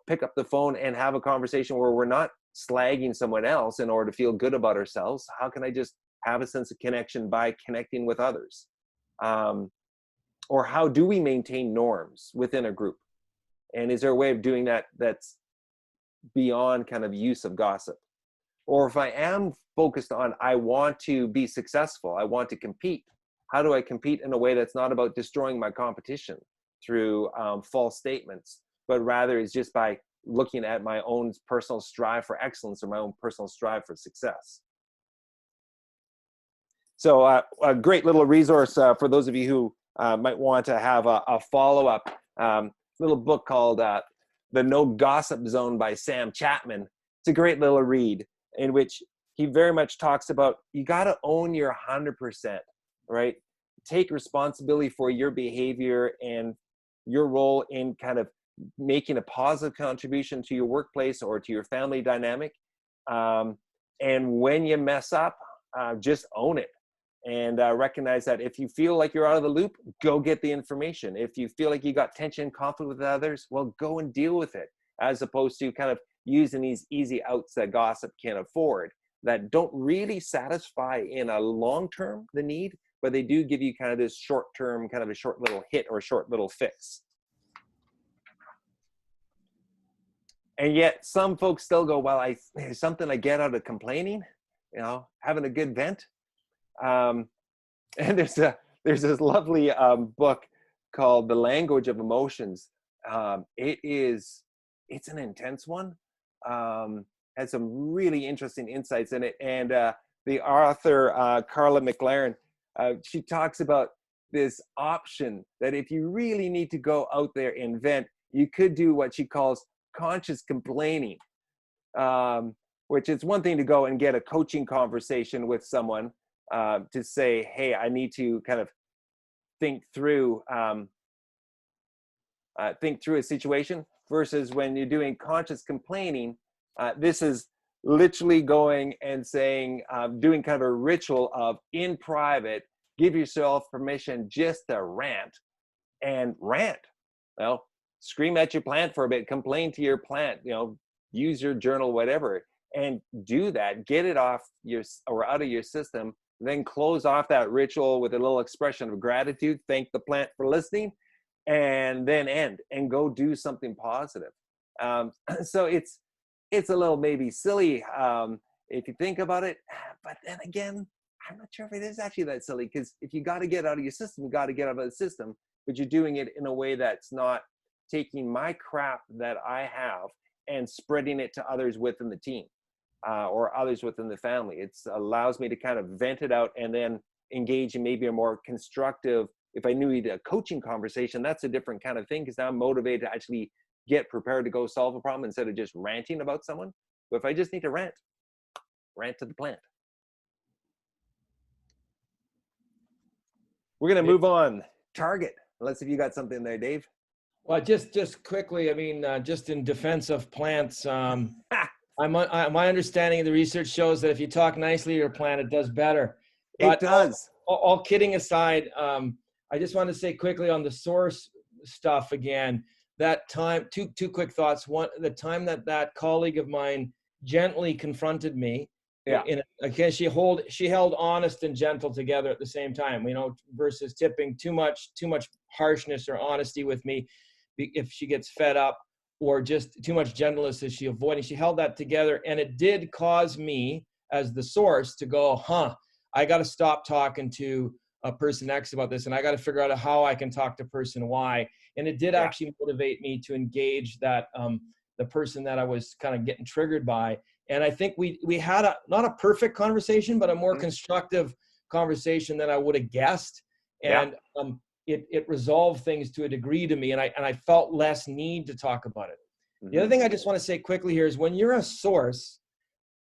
pick up the phone and have a conversation where we're not slagging someone else in order to feel good about ourselves? How can I just have a sense of connection by connecting with others? Or how do we maintain norms within a group? And is there a way of doing that that's beyond kind of use of gossip? Or if I am focused on, I want to be successful, I want to compete, how do I compete in a way that's not about destroying my competition through false statements, but rather is just by looking at my own personal strive for excellence or my own personal strive for success? So a great little resource for those of you who might want to have a follow-up, little book called The No Gossip Zone by Sam Chapman. It's a great little read in which he very much talks about, you got to own your 100%, right? Take responsibility for your behavior and your role in kind of making a positive contribution to your workplace or to your family dynamic. And when you mess up, just own it. And recognize that if you feel like you're out of the loop, go get the information. If you feel like you got tension, conflict with others, well, go and deal with it, as opposed to kind of using these easy outs that gossip can afford, that don't really satisfy in a long term the need, but they do give you kind of this short term, kind of a short little hit or short little fix. And yet some folks still go, well, there's something I get out of complaining, having a good vent. And there's this lovely book called The Language of Emotions. It's an intense one. Has some really interesting insights in it. And the author, Carla McLaren, she talks about this option that if you really need to go out there and vent, you could do what she calls conscious complaining, which is one thing to go and get a coaching conversation with someone to say, hey, I need to kind of think through a situation, versus when you're doing conscious complaining, this is literally going and saying, doing kind of a ritual of, in private, give yourself permission just to rant and rant. Well, scream at your plant for a bit, complain to your plant, use your journal, whatever, and do that, get it off or out of your system, then close off that ritual with a little expression of gratitude, thank the plant for listening, and then end and go do something positive. So it's a little maybe silly if you think about it, but then again, I'm not sure if it is actually that silly, because if you got to get out of your system, you got to get out of the system, but you're doing it in a way that's not taking my crap that I have and spreading it to others within the team or others within the family. It allows me to kind of vent it out and then engage in maybe a more constructive, if I knew a coaching conversation, that's a different kind of thing, because now I'm motivated to actually get prepared to go solve a problem instead of just ranting about someone. But if I just need to rant to the plant. We're going to move on. Target. Unless if you got something there, Dave. Well, just quickly, I mean, just in defense of plants, my understanding of the research shows that if you talk nicely to your plant, it does better. But it does. All kidding aside, I just want to say quickly on the source stuff again, that time, two quick thoughts. One, the time that colleague of mine gently confronted me, again, she held honest and gentle together at the same time, versus tipping too much harshness or honesty with me if she gets fed up, or just too much gentleness as she avoiding. She held that together, and it did cause me as the source to go, I got to stop talking to person X about this, and I got to figure out how I can talk to person Y. And it did actually motivate me to engage that the person that I was kind of getting triggered by. And I think we had not a perfect conversation, but a more constructive conversation than I would have guessed. And it resolved things to a degree to me, and I felt less need to talk about it. The other thing I just want to say quickly here is, when you're a source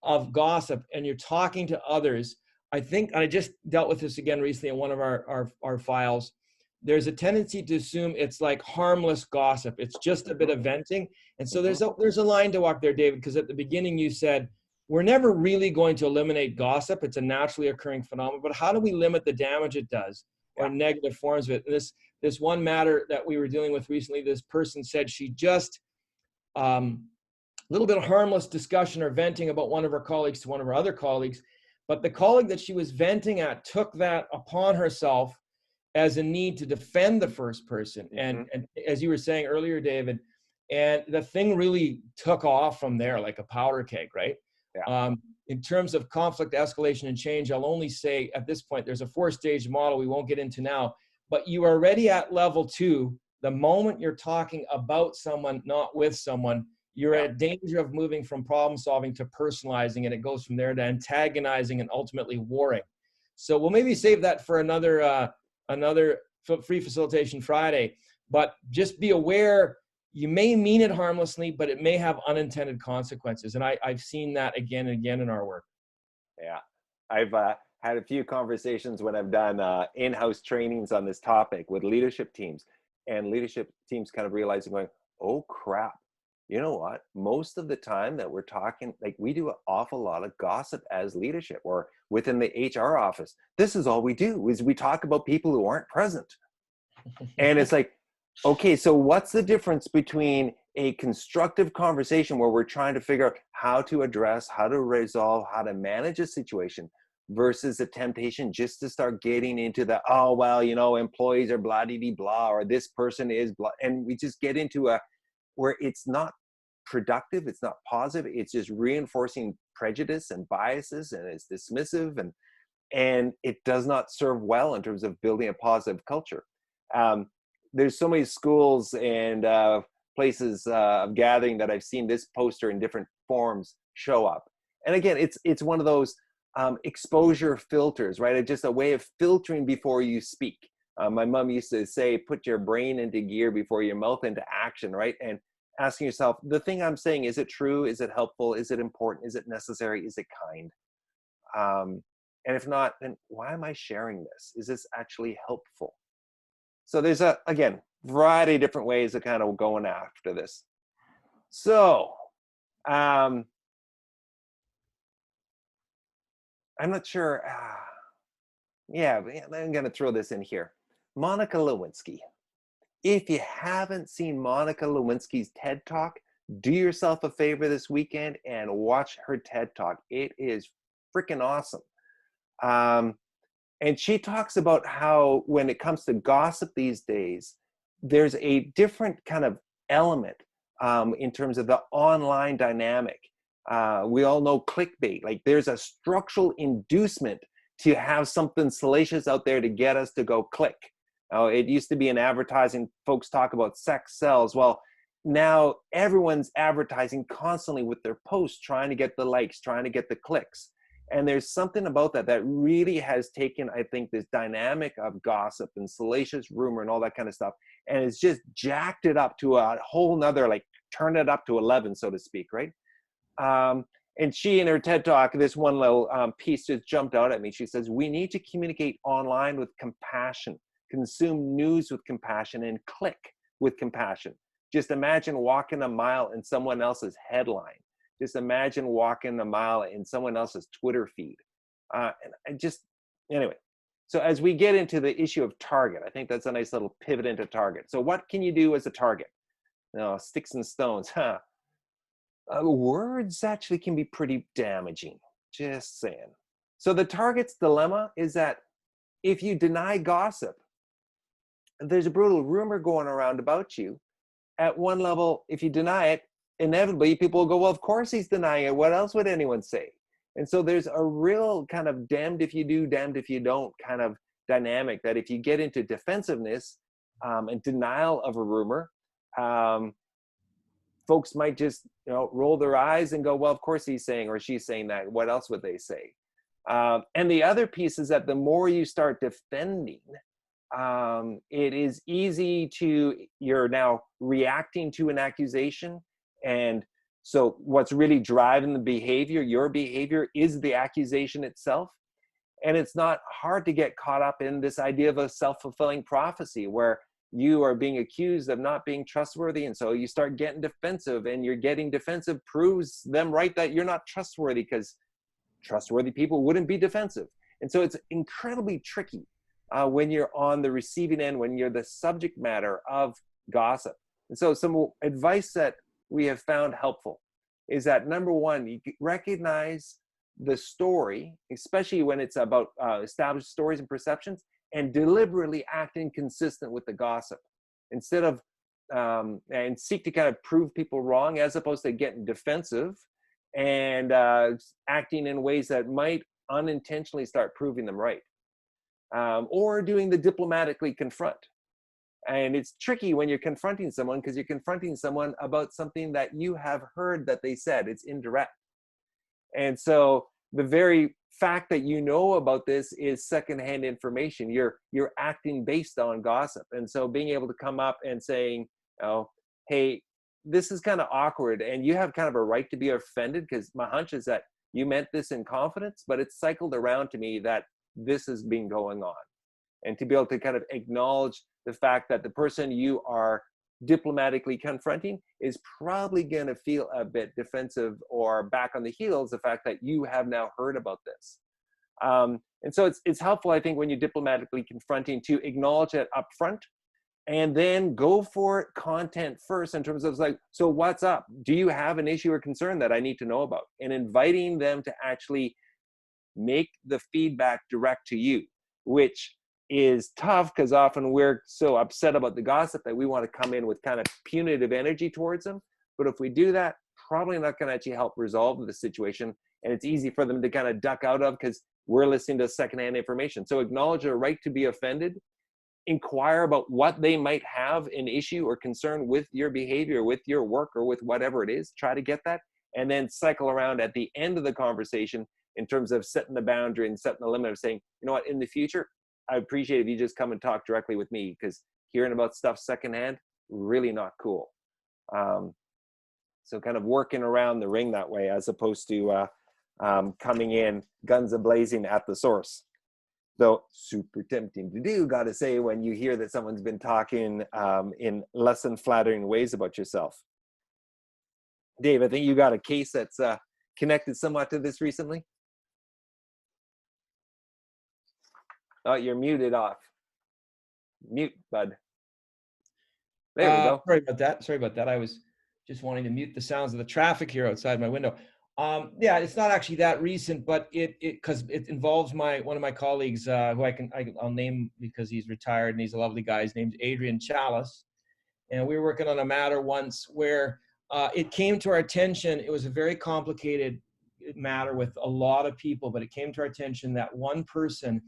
of gossip and you're talking to others, I think, and I just dealt with this again recently in one of our files, there's a tendency to assume it's like harmless gossip. It's just a bit of venting. And so there's a line to walk there, David, because at the beginning you said, we're never really going to eliminate gossip. It's a naturally occurring phenomenon, but how do we limit the damage it does, or negative forms of it? And this one matter that we were dealing with recently, this person said she just, a little bit of harmless discussion or venting about one of her colleagues to one of her other colleagues, but the colleague that she was venting at took that upon herself as a need to defend the first person. And as you were saying earlier, David, and the thing really took off from there like a powder keg, right? In terms of conflict, escalation, and change, I'll only say at this point, there's a 4-stage model we won't get into now, but you are already at level 2. The moment you're talking about someone, not with someone, you're at danger of moving from problem solving to personalizing, and it goes from there to antagonizing and ultimately warring. So we'll maybe save that for another Free Facilitation Friday, but just be aware, you may mean it harmlessly, but it may have unintended consequences. And I've seen that again and again in our work. Yeah, I've had a few conversations when I've done in-house trainings on this topic with leadership teams, and leadership teams kind of realizing, going, oh crap, you know what? Most of the time that we're talking, like, we do an awful lot of gossip as leadership, or within the HR office. This is all we do, is we talk about people who aren't present. And it's like, okay, so what's the difference between a constructive conversation where we're trying to figure out how to address, how to resolve, how to manage a situation, versus a temptation just to start getting into the, oh, well, employees are blah-dee-dee-blah, or this person is blah, and we just get into where it's not productive, it's not positive, it's just reinforcing prejudice and biases, and it's dismissive, and it does not serve well in terms of building a positive culture. There's so many schools and places of gathering that I've seen this poster in different forms show up. And again, it's one of those, exposure filters, right? Just a way of filtering before you speak. My mom used to say, put your brain into gear before your mouth into action, right? And asking yourself, the thing I'm saying, is it true? Is it helpful? Is it important? Is it necessary? Is it kind? And if not, then why am I sharing this? Is this actually helpful? So there's again, variety of different ways of kind of going after this. So I'm not sure. Yeah, I'm going to throw this in here. Monica Lewinsky. If you haven't seen Monica Lewinsky's TED Talk, do yourself a favor this weekend and watch her TED Talk. It is freaking awesome. And she talks about how when it comes to gossip these days, there's a different kind of element in terms of the online dynamic. We all know clickbait, like there's a structural inducement to have something salacious out there to get us to go click. It used to be in advertising, folks talk about sex sells. Well, now everyone's advertising constantly with their posts, trying to get the likes, trying to get the clicks. And there's something about that that really has taken, I think, this dynamic of gossip and salacious rumor and all that kind of stuff, and it's just jacked it up to a whole nother, like turn it up to 11, so to speak, right? And she, in her TED Talk, this one little piece just jumped out at me. She says, we need to communicate online with compassion, consume news with compassion, and click with compassion. Just imagine walking a mile in someone else's headline. Just imagine walking a mile in someone else's Twitter feed. And just, anyway. So as we get into the issue of target, I think that's a nice little pivot into target. So what can you do as a target? Sticks and stones, huh? Words actually can be pretty damaging, just saying. So the target's dilemma is that if you deny gossip, there's a brutal rumor going around about you. At one level, if you deny it, inevitably people will go, well, of course he's denying it. What else would anyone say? And so there's a real kind of damned if you do, damned if you don't kind of dynamic that if you get into defensiveness and denial of a rumor, folks might just roll their eyes and go, well, of course he's saying or she's saying that. What else would they say? And the other piece is that the more you start defending, it is easy you're now reacting to an accusation. And so what's really driving the behavior, your behavior, is the accusation itself. And it's not hard to get caught up in this idea of a self-fulfilling prophecy where you are being accused of not being trustworthy. And so you start getting defensive, and you're getting defensive proves them right that you're not trustworthy, because trustworthy people wouldn't be defensive. And so it's incredibly tricky when you're on the receiving end, when you're the subject matter of gossip. And so some advice that we have found helpful is that, number one, you recognize the story, especially when it's about established stories and perceptions, and deliberately acting consistent with the gossip instead of and seek to kind of prove people wrong, as opposed to getting defensive and acting in ways that might unintentionally start proving them right, or doing the diplomatically confront. And it's tricky when you're confronting someone, because you're confronting someone about something that you have heard that they said. It's indirect. And so the very fact that you know about this is secondhand information. You're acting based on gossip. And so being able to come up and saying, hey, this is kind of awkward, and you have kind of a right to be offended, because my hunch is that you meant this in confidence, but it's cycled around to me that this has been going on. And to be able to kind of acknowledge the fact that the person you are diplomatically confronting is probably going to feel a bit defensive or back on the heels, the fact that you have now heard about this. And so it's helpful, I think, when you're diplomatically confronting, to acknowledge it up front, and then go for it content first, in terms of like, so what's up? Do you have an issue or concern that I need to know about? And inviting them to actually make the feedback direct to you, which is tough because often we're so upset about the gossip that we want to come in with kind of punitive energy towards them. But if we do that, probably not going to actually help resolve the situation. And it's easy for them to kind of duck out of because we're listening to secondhand information. So acknowledge a right to be offended. Inquire about what they might have an issue or concern with your behavior, with your work, or with whatever it is. Try to get that. And then cycle around at the end of the conversation in terms of setting the boundary and setting the limit of saying, you know what, in the future, I appreciate if you just come and talk directly with me, because hearing about stuff secondhand, really not cool. So kind of working around the ring that way, as opposed to coming in guns a-blazing at the source. Though super tempting to do, gotta say, when you hear that someone's been talking in less than flattering ways about yourself. Dave, I think you got a case that's connected somewhat to this recently. Oh, you're muted off. Mute, bud. There we go. Sorry about that. Sorry about that. I was just wanting to mute the sounds of the traffic here outside my window. Yeah, it's not actually that recent, but because it involves one of my colleagues who I'll name because he's retired and he's a lovely guy. His name's Adrian Chalice, and we were working on a matter once where it came to our attention. It was a very complicated matter with a lot of people, but it came to our attention that one person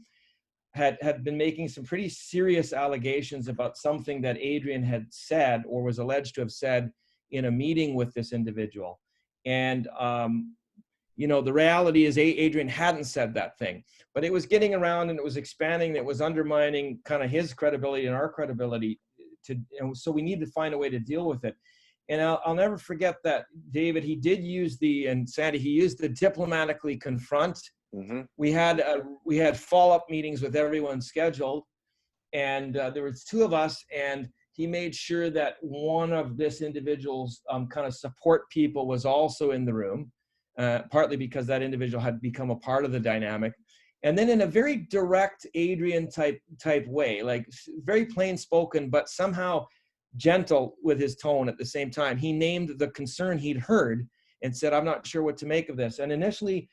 had been making some pretty serious allegations about something that Adrian had said or was alleged to have said in a meeting with this individual. And, you know, the reality is Adrian hadn't said that thing, but it was getting around and it was expanding, and it was undermining kind of his credibility and our credibility. And so we need to find a way to deal with it. And I'll never forget that, David, he did use and Sandy, he used the diplomatically confront. Mm-hmm. We had follow-up meetings with everyone scheduled, and there was two of us, and he made sure that one of this individual's kind of support people was also in the room, partly because that individual had become a part of the dynamic. And then in a very direct Adrian type way, like very plain spoken, but somehow gentle with his tone at the same time, he named the concern he'd heard and said, "I'm not sure what to make of this." And initially,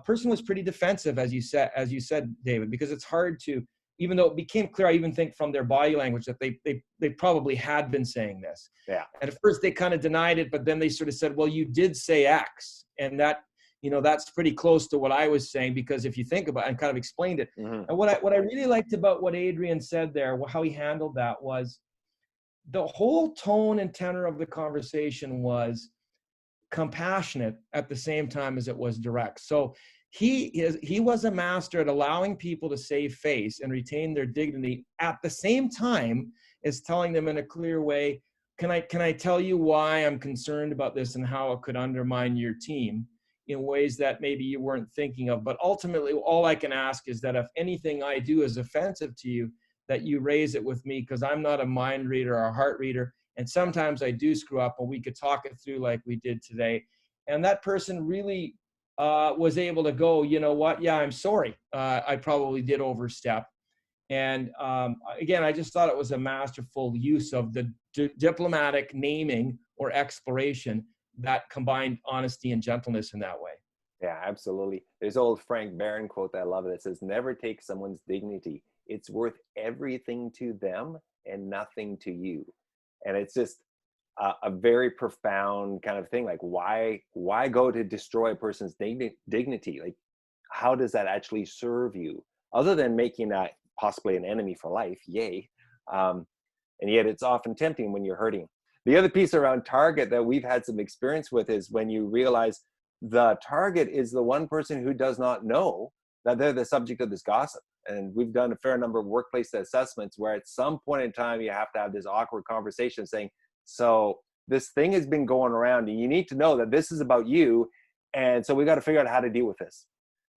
person was pretty defensive, as you said, David, because it's hard to, even though it became clear, I even think from their body language that they probably had been saying this. Yeah. And at first they kind of denied it, but then they sort of said, "Well, you did say X," and that, you know, that's pretty close to what I was saying, because if you think about it, and kind of explained it. Mm-hmm. And what I really liked about what Adrian said there, how he handled that, was the whole tone and tenor of the conversation was compassionate at the same time as it was direct. So he was a master at allowing people to save face and retain their dignity at the same time as telling them in a clear way, can I tell you why I'm concerned about this and how it could undermine your team in ways that maybe you weren't thinking of. But ultimately, all I can ask is that if anything I do is offensive to you, that you raise it with me, because I'm not a mind reader or a heart reader. And sometimes I do screw up, but we could talk it through like we did today. And that person really was able to go, you know what? Yeah, I'm sorry. I probably did overstep. And again, I just thought it was a masterful use of the diplomatic naming or exploration that combined honesty and gentleness in that way. Yeah, absolutely. There's old Frank Barron quote that I love. It says, "Never take someone's dignity. It's worth everything to them and nothing to you." And it's just a very profound kind of thing. Like, why go to destroy a person's dignity? Like, how does that actually serve you, other than making that possibly an enemy for life? Yay. And yet it's often tempting when you're hurting. The other piece around target that we've had some experience with is when you realize the target is the one person who does not know that they're the subject of this gossip. And we've done a fair number of workplace assessments where at some point in time, you have to have this awkward conversation saying, so this thing has been going around and you need to know that this is about you. And so we got to figure out how to deal with this.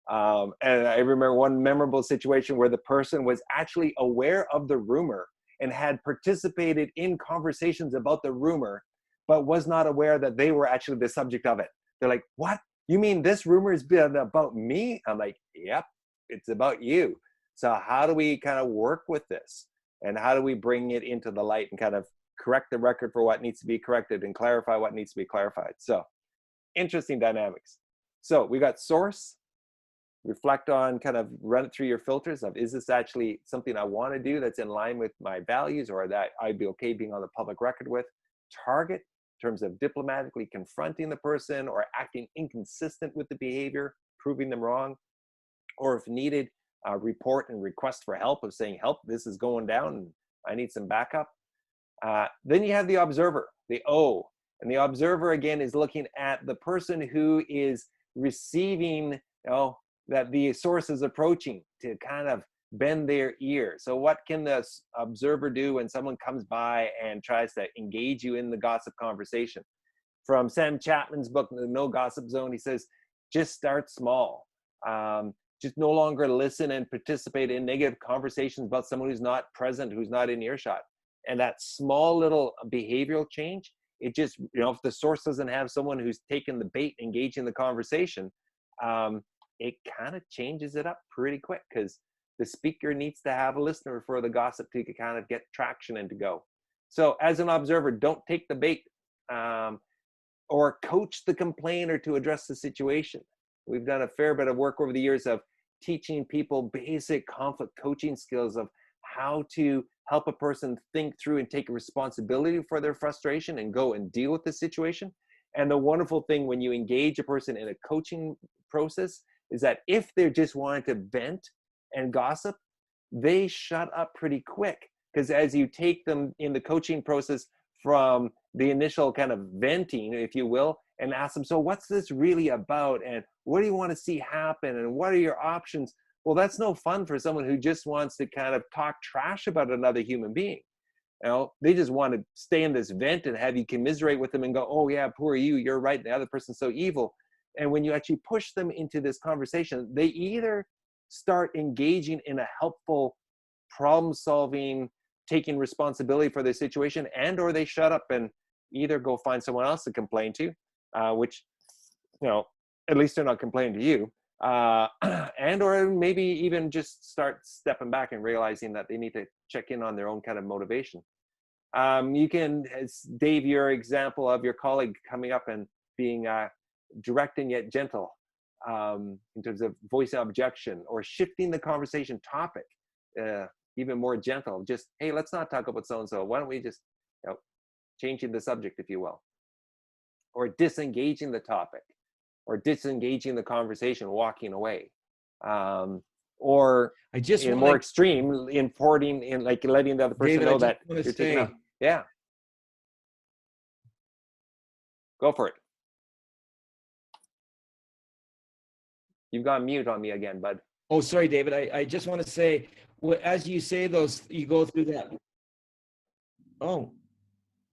And I remember one memorable situation where the person was actually aware of the rumor and had participated in conversations about the rumor, but was not aware that they were actually the subject of it. They're like, "What? You mean this rumor has been about me?" I'm like, "Yep, it's about you." So how do we kind of work with this? And how do we bring it into the light and kind of correct the record for what needs to be corrected and clarify what needs to be clarified? So interesting dynamics. So we got source, reflect on, kind of run it through your filters of, is this actually something I want to do that's in line with my values or that I'd be okay being on the public record with? Target, in terms of diplomatically confronting the person or acting inconsistent with the behavior, proving them wrong, or if needed, report and request for help of saying, "Help, this is going down and I need some backup." Then you have the observer, the O. And the observer, again, is looking at the person who is receiving, that the source is approaching to kind of bend their ear. So what can the observer do when someone comes by and tries to engage you in the gossip conversation? From Sam Chapman's book, The No Gossip Zone, he says, just start small. Just no longer listen and participate in negative conversations about someone who's not present, who's not in earshot. And that small little behavioral change, it just, if the source doesn't have someone who's taken the bait, engaging the conversation, it kind of changes it up pretty quick, because the speaker needs to have a listener for the gossip to kind of get traction and to go. So as an observer, don't take the bait, or coach the complainer to address the situation. We've done a fair bit of work over the years of teaching people basic conflict coaching skills of how to help a person think through and take responsibility for their frustration and go and deal with the situation. And the wonderful thing when you engage a person in a coaching process is that if they're just wanting to vent and gossip, they shut up pretty quick. Because as you take them in the coaching process from the initial kind of venting, if you will, and ask them, so what's this really about? And what do you want to see happen? And what are your options? Well, that's no fun for someone who just wants to kind of talk trash about another human being. They just want to stay in this vent and have you commiserate with them and go, oh yeah, poor you, you're right, the other person's so evil. And when you actually push them into this conversation, they either start engaging in a helpful problem solving, taking responsibility for their situation, and or they shut up and either go find someone else to complain to, which, at least they're not complaining to you, and or maybe even just start stepping back and realizing that they need to check in on their own kind of motivation. You can, as Dave, your example of your colleague coming up and being direct and yet gentle, in terms of voicing objection or shifting the conversation topic, even more gentle. Just, hey, let's not talk about so-and-so. Why don't we just, changing the subject, if you will, or disengaging the topic, or disengaging the conversation, walking away, or I just in more extreme, importing in, like letting the other person David, know that you're taking up. Yeah, go for it. You've gone mute on me again, bud. Oh, sorry, David. I just want to say, as you say those, you go through that. Oh,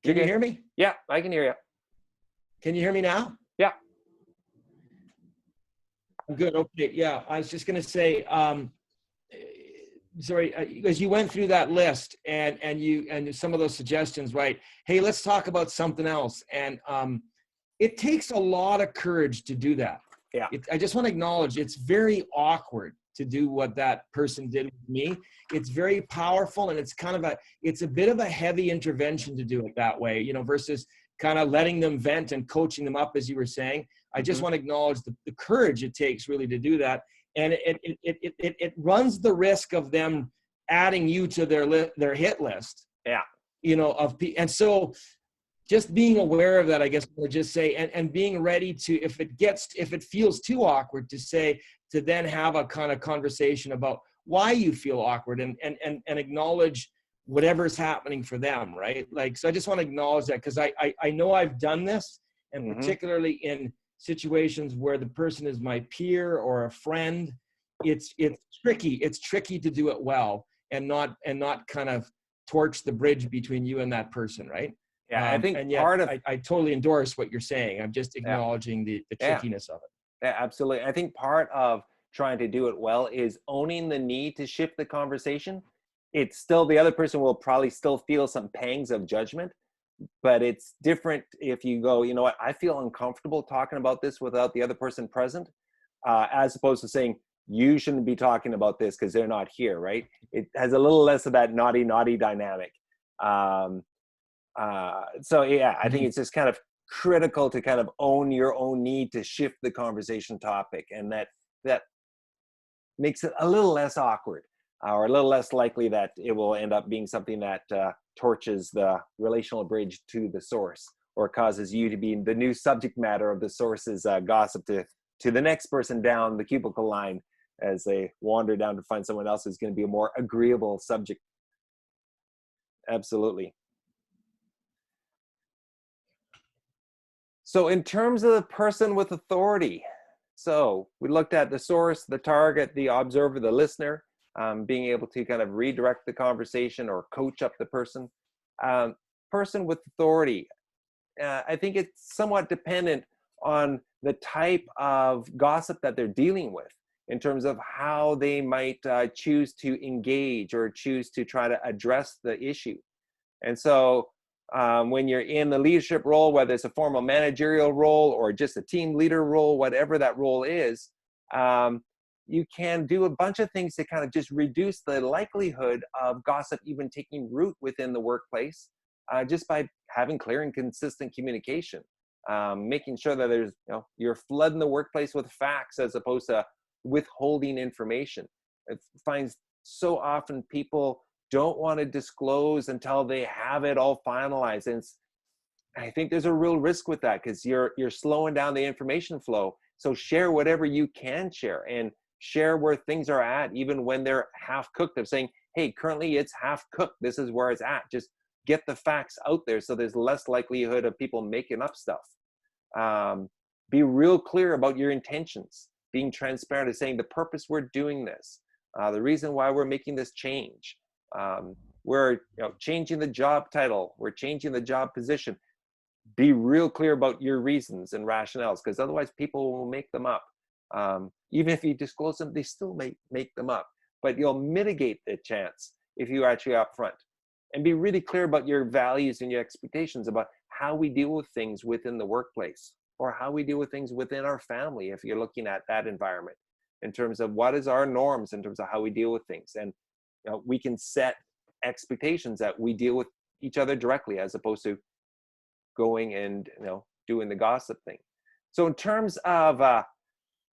can you hear me? Yeah, I can hear you. Can you hear me now? Yeah. Good. Okay. Yeah. I was just going to say, sorry, as you went through that list and some of those suggestions, right? Hey, let's talk about something else. And it takes a lot of courage to do that. Yeah. I just want to acknowledge it's very awkward to do what that person did with me. It's very powerful, and it's a bit of a heavy intervention to do it that way, versus kind of letting them vent and coaching them up, as you were saying. I just want to acknowledge the courage it takes really to do that. And it runs the risk of them adding you to their hit list. Yeah. And so just being aware of that, I guess I'll just say, and being ready to, if it feels too awkward, to then have a kind of conversation about why you feel awkward and acknowledge whatever's happening for them, right? So I just want to acknowledge that, because I know I've done this, and particularly in situations where the person is my peer or a friend, it's tricky. It's tricky to do it well and not kind of torch the bridge between you and that person, right? Yeah, I think I totally endorse what you're saying. I'm just acknowledging the trickiness of it. Yeah, absolutely. I think part of trying to do it well is owning the need to shift the conversation. It's still, the other person will probably still feel some pangs of judgment, but it's different if you go, you know what, I feel uncomfortable talking about this without the other person present, as opposed to saying, you shouldn't be talking about this because they're not here, right? It has a little less of that naughty dynamic. So yeah, I think it's just kind of critical to kind of own your own need to shift the conversation topic, and that makes it a little less awkward, or a little less likely that it will end up being something that torches the relational bridge to the source, or causes you to be the new subject matter of the source's gossip to the next person down the cubicle line as they wander down to find someone else who's going to be a more agreeable subject. Absolutely. So in terms of the person with authority, So we looked at the source, the target, the observer, the listener, being able to kind of redirect the conversation or coach up the person. Person with authority. I think it's somewhat dependent on the type of gossip that they're dealing with in terms of how they might choose to engage or choose to try to address the issue. And so when you're in the leadership role, whether it's a formal managerial role or just a team leader role, whatever that role is, you can do a bunch of things to kind of just reduce the likelihood of gossip even taking root within the workplace, just by having clear and consistent communication, making sure that there's, you're flooding the workplace with facts as opposed to withholding information. It finds so often people don't want to disclose until they have it all finalized. And I think there's a real risk with that because you're slowing down the information flow. So share whatever you can share and share where things are at, even when they're half cooked, of saying, hey, currently it's half cooked. This is where it's at. Just get the facts out there so there's less likelihood of people making up stuff. Be real clear about your intentions, being transparent and saying the purpose we're doing this, the reason why we're making this change. We're changing the job title, we're changing the job position. Be real clear about your reasons and rationales, because otherwise people will make them up. Even if you disclose them, they still may make them up, but you'll mitigate the chance if you actually upfront. And be really clear about your values and your expectations about how we deal with things within the workplace, or how we deal with things within our family if you're looking at that environment, in terms of what is our norms in terms of how we deal with things. And we can set expectations that we deal with each other directly as opposed to going and doing the gossip thing. So in terms of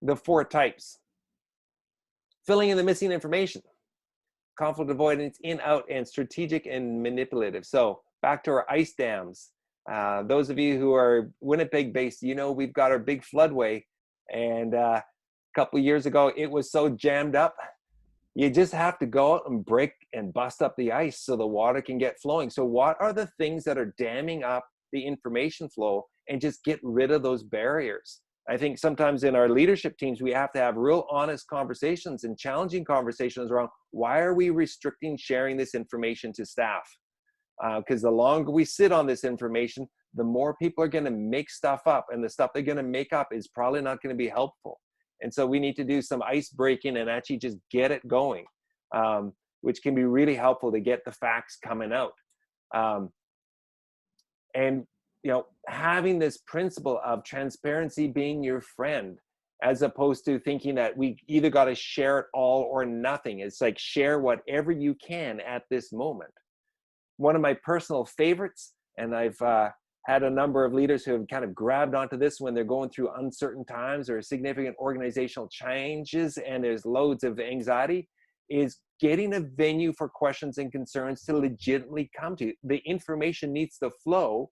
the 4 types, filling in the missing information, conflict avoidance, in, out, and strategic and manipulative. So back to our ice dams. Those of you who are Winnipeg based, we've got our big floodway, and a couple of years ago it was so jammed up. You just have to go out and break and bust up the ice so the water can get flowing. So what are the things that are damming up the information flow, and just get rid of those barriers? I think sometimes in our leadership teams, we have to have real honest conversations and challenging conversations around why are we restricting sharing this information to staff? Because the longer we sit on this information, the more people are going to make stuff up, and the stuff they're going to make up is probably not going to be helpful. And so we need to do some ice breaking and actually just get it going, which can be really helpful to get the facts coming out. And having this principle of transparency being your friend, as opposed to thinking that we either got to share it all or nothing. It's like, share whatever you can at this moment. One of my personal favorites, and I've had a number of leaders who have kind of grabbed onto this when they're going through uncertain times or significant organizational changes and there's loads of anxiety, is getting a venue for questions and concerns to legitimately come to. The information needs to flow.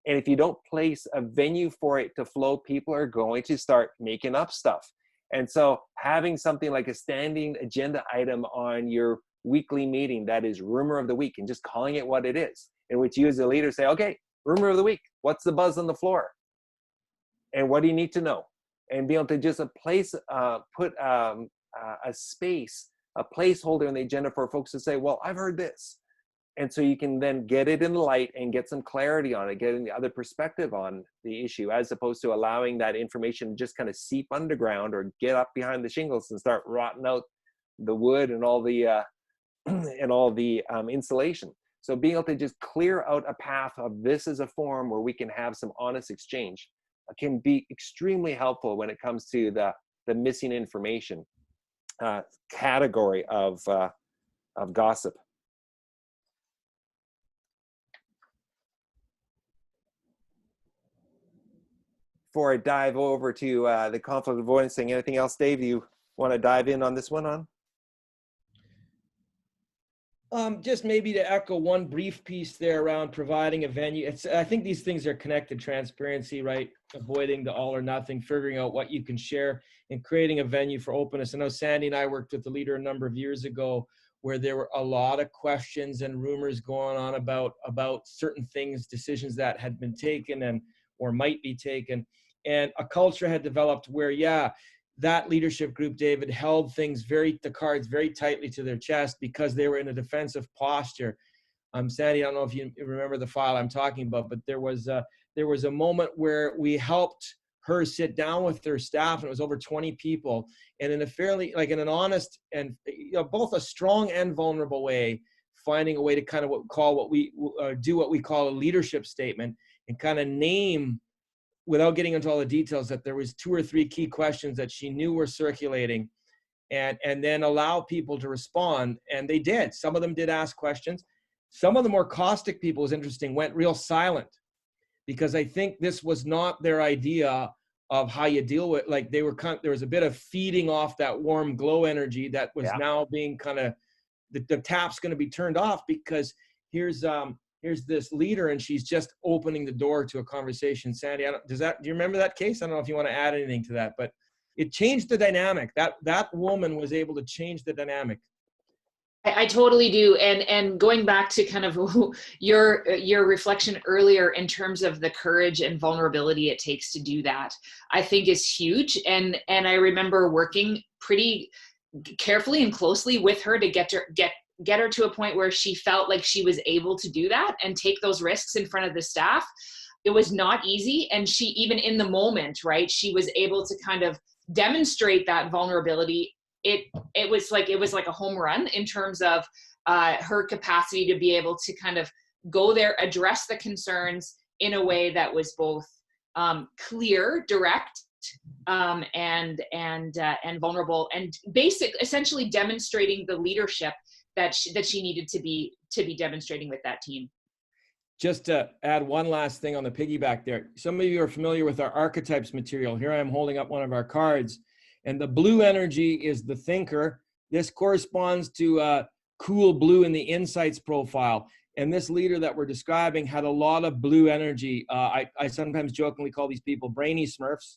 And if you don't place a venue for it to flow, people are going to start making up stuff. And so having something like a standing agenda item on your weekly meeting that is rumor of the week, and just calling it what it is, in which you as a leader say, okay, rumor of the week, what's the buzz on the floor? And what do you need to know? And be able to just put a space, a placeholder in the agenda for folks to say, well, I've heard this. And so you can then get it in the light and get some clarity on it, getting the other perspective on the issue, as opposed to allowing that information just kind of seep underground or get up behind the shingles and start rotting out the wood and all the insulation. So being able to just clear out a path of this is a forum where we can have some honest exchange can be extremely helpful when it comes to the missing information category of gossip. Before I dive over to the conflict avoidance thing, anything else, Dave, you want to dive in on this one on? Just maybe to echo one brief piece there around providing a venue. I think these things are connected: transparency, right? Avoiding the all or nothing, figuring out what you can share, and creating a venue for openness. I know Sandy and I worked with the leader a number of years ago where there were a lot of questions and rumors going on about certain things, decisions that had been taken or might be taken. And a culture had developed where, that leadership group, David, held the cards very tightly to their chest because they were in a defensive posture. Sandy, I don't know if you remember the file I'm talking about, but there was a moment where we helped her sit down with their staff, and it was over 20 people, and in a fairly, like in an honest and both a strong and vulnerable way, finding a way to kind of do what we call a leadership statement, and kind of name, without getting into all the details, that there was 2 or 3 key questions that she knew were circulating, and then allow people to respond. And they did. Some of them did ask questions. Some of the more caustic people, was interesting, went real silent, because I think this was not their idea of how you deal with, like there was a bit of feeding off that warm glow energy that was now being kind of, the tap's going to be turned off, because here's this leader and she's just opening the door to a conversation. Sandy, do you remember that case? I don't know if you want to add anything to that, but it changed the dynamic. That woman was able to change the dynamic. I totally do. And going back to kind of your reflection earlier in terms of the courage and vulnerability it takes to do that, I think is huge. And I remember working pretty carefully and closely with her to get her to a point where she felt like she was able to do that and take those risks in front of the staff. It was not easy. And she, even in the moment, right, she was able to kind of demonstrate that vulnerability. It was like a home run in terms of her capacity to be able to kind of go there, address the concerns in a way that was both clear, direct, and vulnerable, and essentially demonstrating the leadership that she needed to be demonstrating with that team. Just to add one last thing on the piggyback there, some of you are familiar with our archetypes material. Here I am holding up one of our cards. And the blue energy is the thinker. This corresponds to cool blue in the insights profile. And this leader that we're describing had a lot of blue energy. I sometimes jokingly call these people brainy smurfs.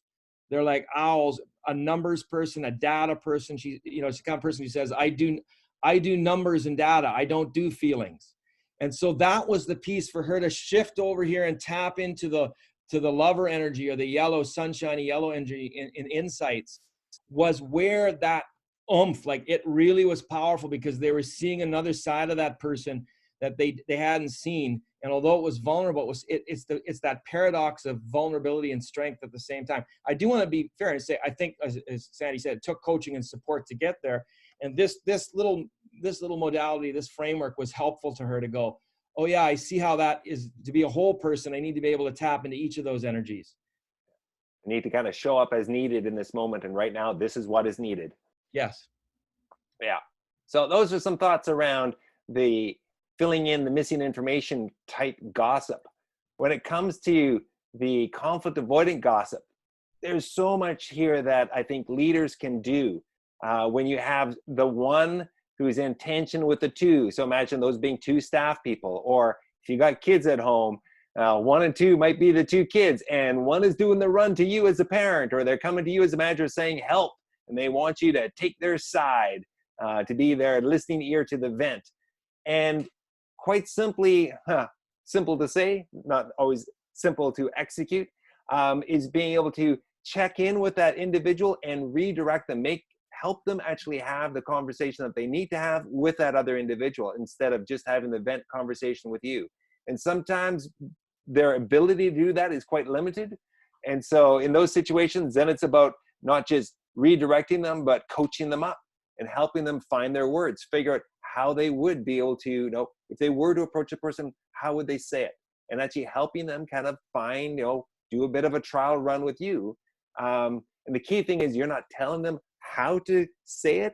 They're like owls, a numbers person, a data person. She's the kind of person who says, I do numbers and data. I don't do feelings. And so that was the piece for her to shift over here and tap into the lover energy, or the yellow, sunshiny yellow energy in insights, was where that oomph, like it really was powerful, because they were seeing another side of that person that they hadn't seen. And although it was vulnerable, it's that paradox of vulnerability and strength at the same time. I do want to be fair and say, I think, as Sandy said, it took coaching and support to get there. And this little modality, this framework, was helpful to her to go, oh yeah, I see how that is. To be a whole person, I need to be able to tap into each of those energies. I need to kind of show up as needed in this moment, and right now this is what is needed. Yes. Yeah. So those are some thoughts around the filling in the missing information type gossip. When it comes to the conflict avoidant gossip, there's so much here that I think leaders can do when you have the one who's in tension with the two. So imagine those being 2 staff people, or if you got kids at home, 1 and 2 might be the 2 kids, and one is doing the run to you as a parent, or they're coming to you as a manager saying help, and they want you to take their side, to be their listening ear to the vent. And quite simply, simple to say, not always simple to execute, is being able to check in with that individual and redirect them, help them actually have the conversation that they need to have with that other individual, instead of just having the vent conversation with you. And sometimes their ability to do that is quite limited. And so in those situations, then it's about not just redirecting them, but coaching them up and helping them find their words, figure out how they would be able to, if they were to approach a person, how would they say it? And actually helping them kind of find, do a bit of a trial run with you. And the key thing is, you're not telling them how to say it.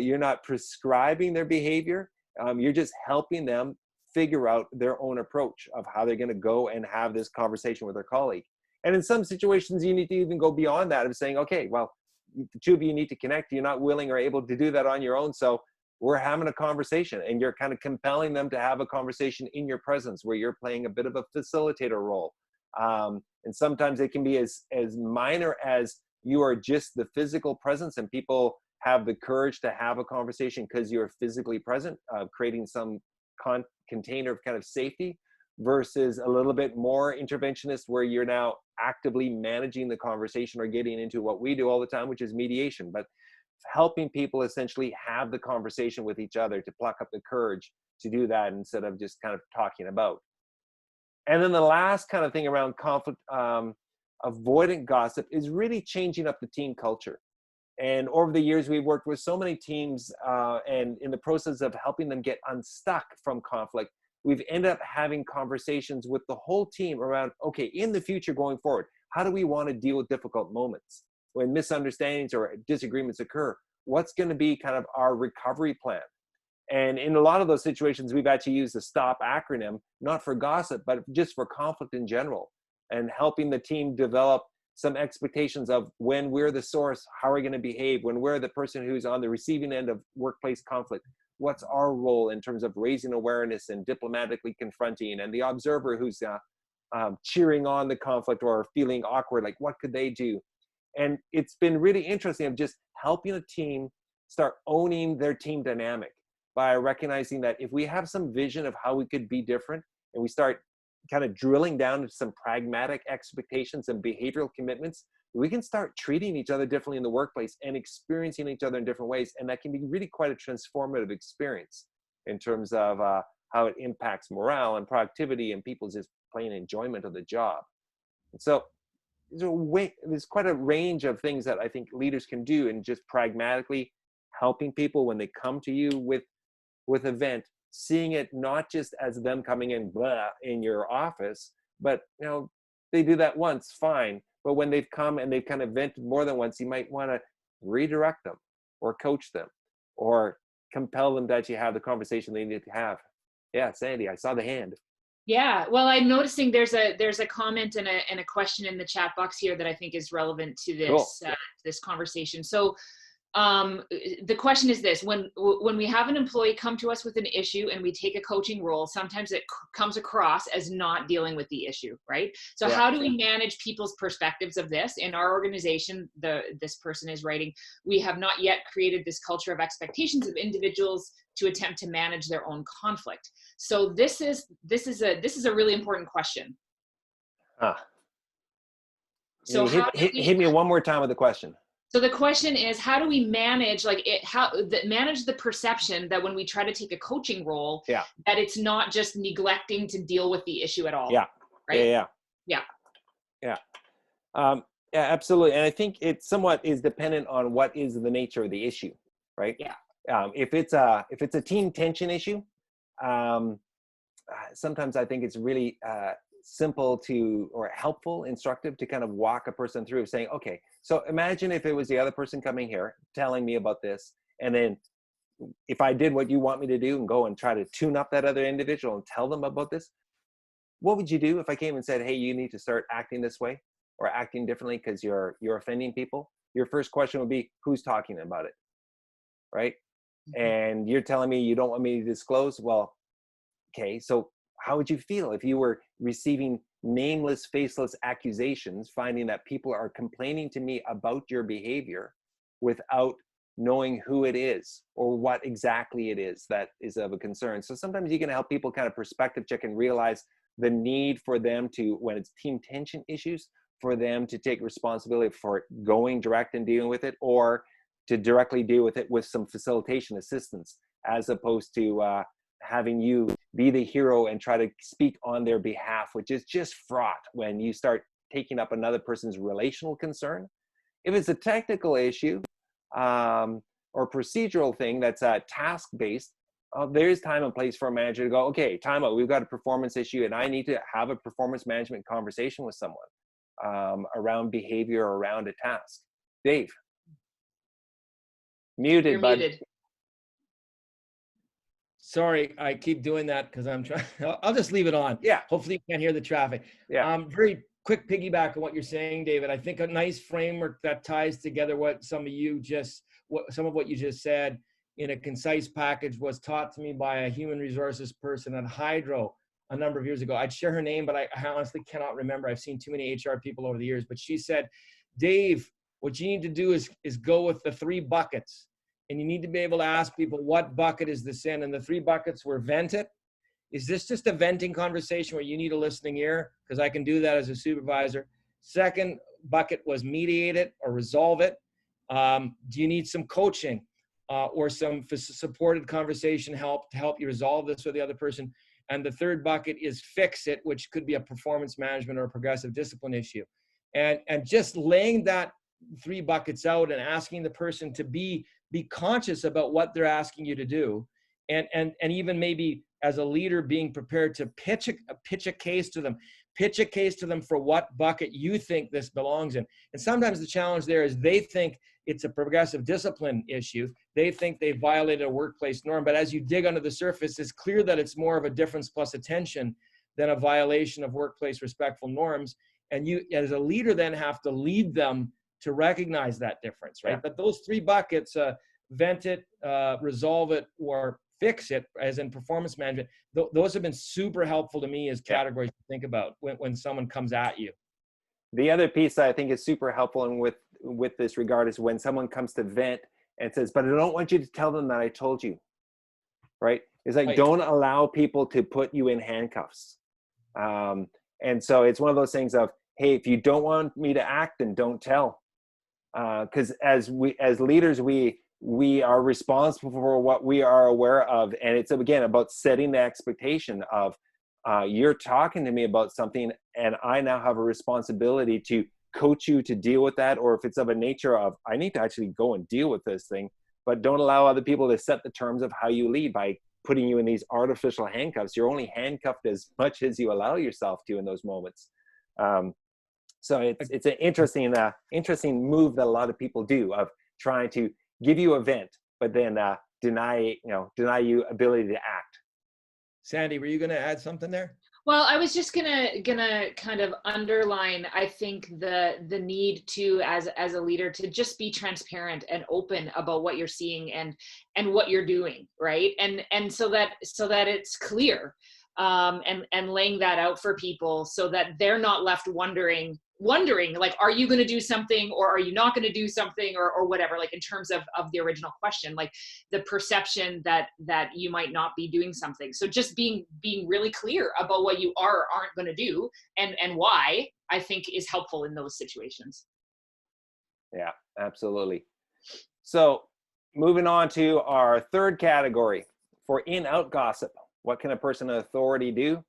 You're not prescribing their behavior. You're just helping them figure out their own approach of how they're going to go and have this conversation with their colleague. And in some situations, you need to even go beyond that of saying, okay, well, the 2 of you need to connect. You're not willing or able to do that on your own. So we're having a conversation, and you're kind of compelling them to have a conversation in your presence, where you're playing a bit of a facilitator role. And sometimes it can be as minor as you are just the physical presence, and people have the courage to have a conversation because you're physically present, creating some container of kind of safety. versus a little bit more interventionist where you're now actively managing the conversation or getting into what we do all the time, which is mediation, but helping people essentially have the conversation with each other to pluck up the courage to do that instead of just kind of talking about. And then the last kind of thing around conflict, avoidant gossip is really changing up the team culture. And over the years, we've worked with so many teams, and in the process of helping them get unstuck from conflict, we've ended up having conversations with the whole team around, okay, in the future going forward, how do we want to deal with difficult moments? When misunderstandings or disagreements occur, what's going to be kind of our recovery plan? And in a lot of those situations, we've actually used the S.T.O.P acronym, not for gossip, but just for conflict in general, and helping the team develop some expectations of when we're the source, how are we going to behave? When we're the person who's on the receiving end of workplace conflict, what's our role in terms of raising awareness and diplomatically confronting? And the observer who's cheering on the conflict or feeling awkward, like what could they do? And it's been really interesting of just helping a team start owning their team dynamic by recognizing that if we have some vision of how we could be different and we start kind of drilling down into some pragmatic expectations and behavioral commitments, we can start treating each other differently in the workplace and experiencing each other in different ways. And that can be really quite a transformative experience in terms of how it impacts morale and productivity and people's just plain enjoyment of the job. And so there's quite a range of things that I think leaders can do in just pragmatically helping people when they come to you with event, seeing it not just as them coming in blah in your office, but they do that once, fine. But when they've come and they've kind of vented more than once, you might want to redirect them or coach them or compel them to actually have the conversation they need to have. Yeah, Sandy, I saw the hand. Yeah, well, I'm noticing there's a comment and a question in the chat box here that I think is relevant to this Cool. this conversation. So the question is this: when we have an employee come to us with an issue and we take a coaching role, sometimes it comes across as not dealing with the issue, right? So Yeah. how do we manage people's perspectives of this? In our organization, this person is writing, we have not yet created this culture of expectations of individuals to attempt to manage their own conflict. So this is a really important question. So hit me one more time with the question. So the question is, how do we manage manage the perception that when we try to take a coaching role, Yeah. that it's not just neglecting to deal with the issue at all. Yeah. Right. Yeah. Yeah, absolutely. And I think it somewhat is dependent on what is the nature of the issue, right? Yeah. If it's a team tension issue, sometimes I think it's really simple or helpful, instructive to kind of walk a person through saying, okay, so imagine if it was the other person coming here telling me about this, and then if I did what you want me to do and go and try to tune up that other individual and tell them about this, what would you do if I came and said, hey, you need to start acting this way or acting differently because you're offending people? Your first question would be, who's talking about it, right? Mm-hmm. And you're telling me you don't want me to disclose? Well, okay, so how would you feel if you were receiving nameless, faceless accusations, finding that people are complaining to me about your behavior without knowing who it is or what exactly it is that is of a concern? So sometimes you can help people kind of perspective check and realize the need for them to, when it's team tension issues, for them to take responsibility for going direct and dealing with it, or to directly deal with it with some facilitation assistance, as opposed to having you be the hero and try to speak on their behalf, which is just fraught when you start taking up another person's relational concern. If it's a technical issue or procedural thing that's task-based, there's time and place for a manager to go, okay, time out, we've got a performance issue and I need to have a performance management conversation with someone around behavior or around a task. Dave. Muted, You're bud. muted. Sorry, I keep doing that because I'm trying. I'll just leave it on. Yeah. Hopefully you can't hear the traffic. Yeah. Very quick piggyback on what you're saying, David. I think a nice framework that ties together what some of you just said in a concise package was taught to me by a human resources person at Hydro a number of years ago. I'd share her name, but I honestly cannot remember. I've seen too many HR people over the years. But she said, Dave, what you need to do is go with the 3 buckets. And you need to be able to ask people, what bucket is this in? And the 3 buckets were vent it, is this just a venting conversation where you need a listening ear? Because I can do that as a supervisor. Second bucket was mediate it or resolve it. Do you need some coaching or some supported conversation help to help you resolve this with the other person? And the third bucket is fix it, which could be a performance management or a progressive discipline issue. And just laying that 3 buckets out and asking the person to be conscious about what they're asking you to do. And even maybe as a leader being prepared to pitch a case to them for what bucket you think this belongs in. And sometimes the challenge there is they think it's a progressive discipline issue. They think they violated a workplace norm, but as you dig under the surface, it's clear that it's more of a difference plus attention than a violation of workplace respectful norms. And you, as a leader, then have to lead them to recognize that difference, right? Yeah. But those 3 buckets, vent it, resolve it, or fix it, as in performance management, those have been super helpful to me as categories to think about when someone comes at you. The other piece that I think is super helpful and with this regard is when someone comes to vent and says, but I don't want you to tell them that I told you, right? It's like, don't allow people to put you in handcuffs. And so it's one of those things of, hey, if you don't want me to act, then don't tell. Because as leaders, we are responsible for what we are aware of. And it's, again, about setting the expectation of, you're talking to me about something and I now have a responsibility to coach you to deal with that. Or if it's of a nature of, I need to actually go and deal with this thing, but don't allow other people to set the terms of how you lead by putting you in these artificial handcuffs. You're only handcuffed as much as you allow yourself to in those moments. So it's an interesting move that a lot of people do of trying to give you a vent, but then deny you ability to act. Sandy, were you going to add something there? Well, I was just gonna kind of underline, I think the need to, as a leader, to just be transparent and open about what you're seeing and what you're doing, right? And so that it's clear, and laying that out for people so that they're not left wondering, like, are you going to do something or are you not going to do something or whatever, like in terms of the original question, like the perception that you might not be doing something. So just being really clear about what you are or aren't going to do and why, I think is helpful in those situations. Yeah, absolutely. So moving on to our third category for in-out gossip. What can a person of authority do?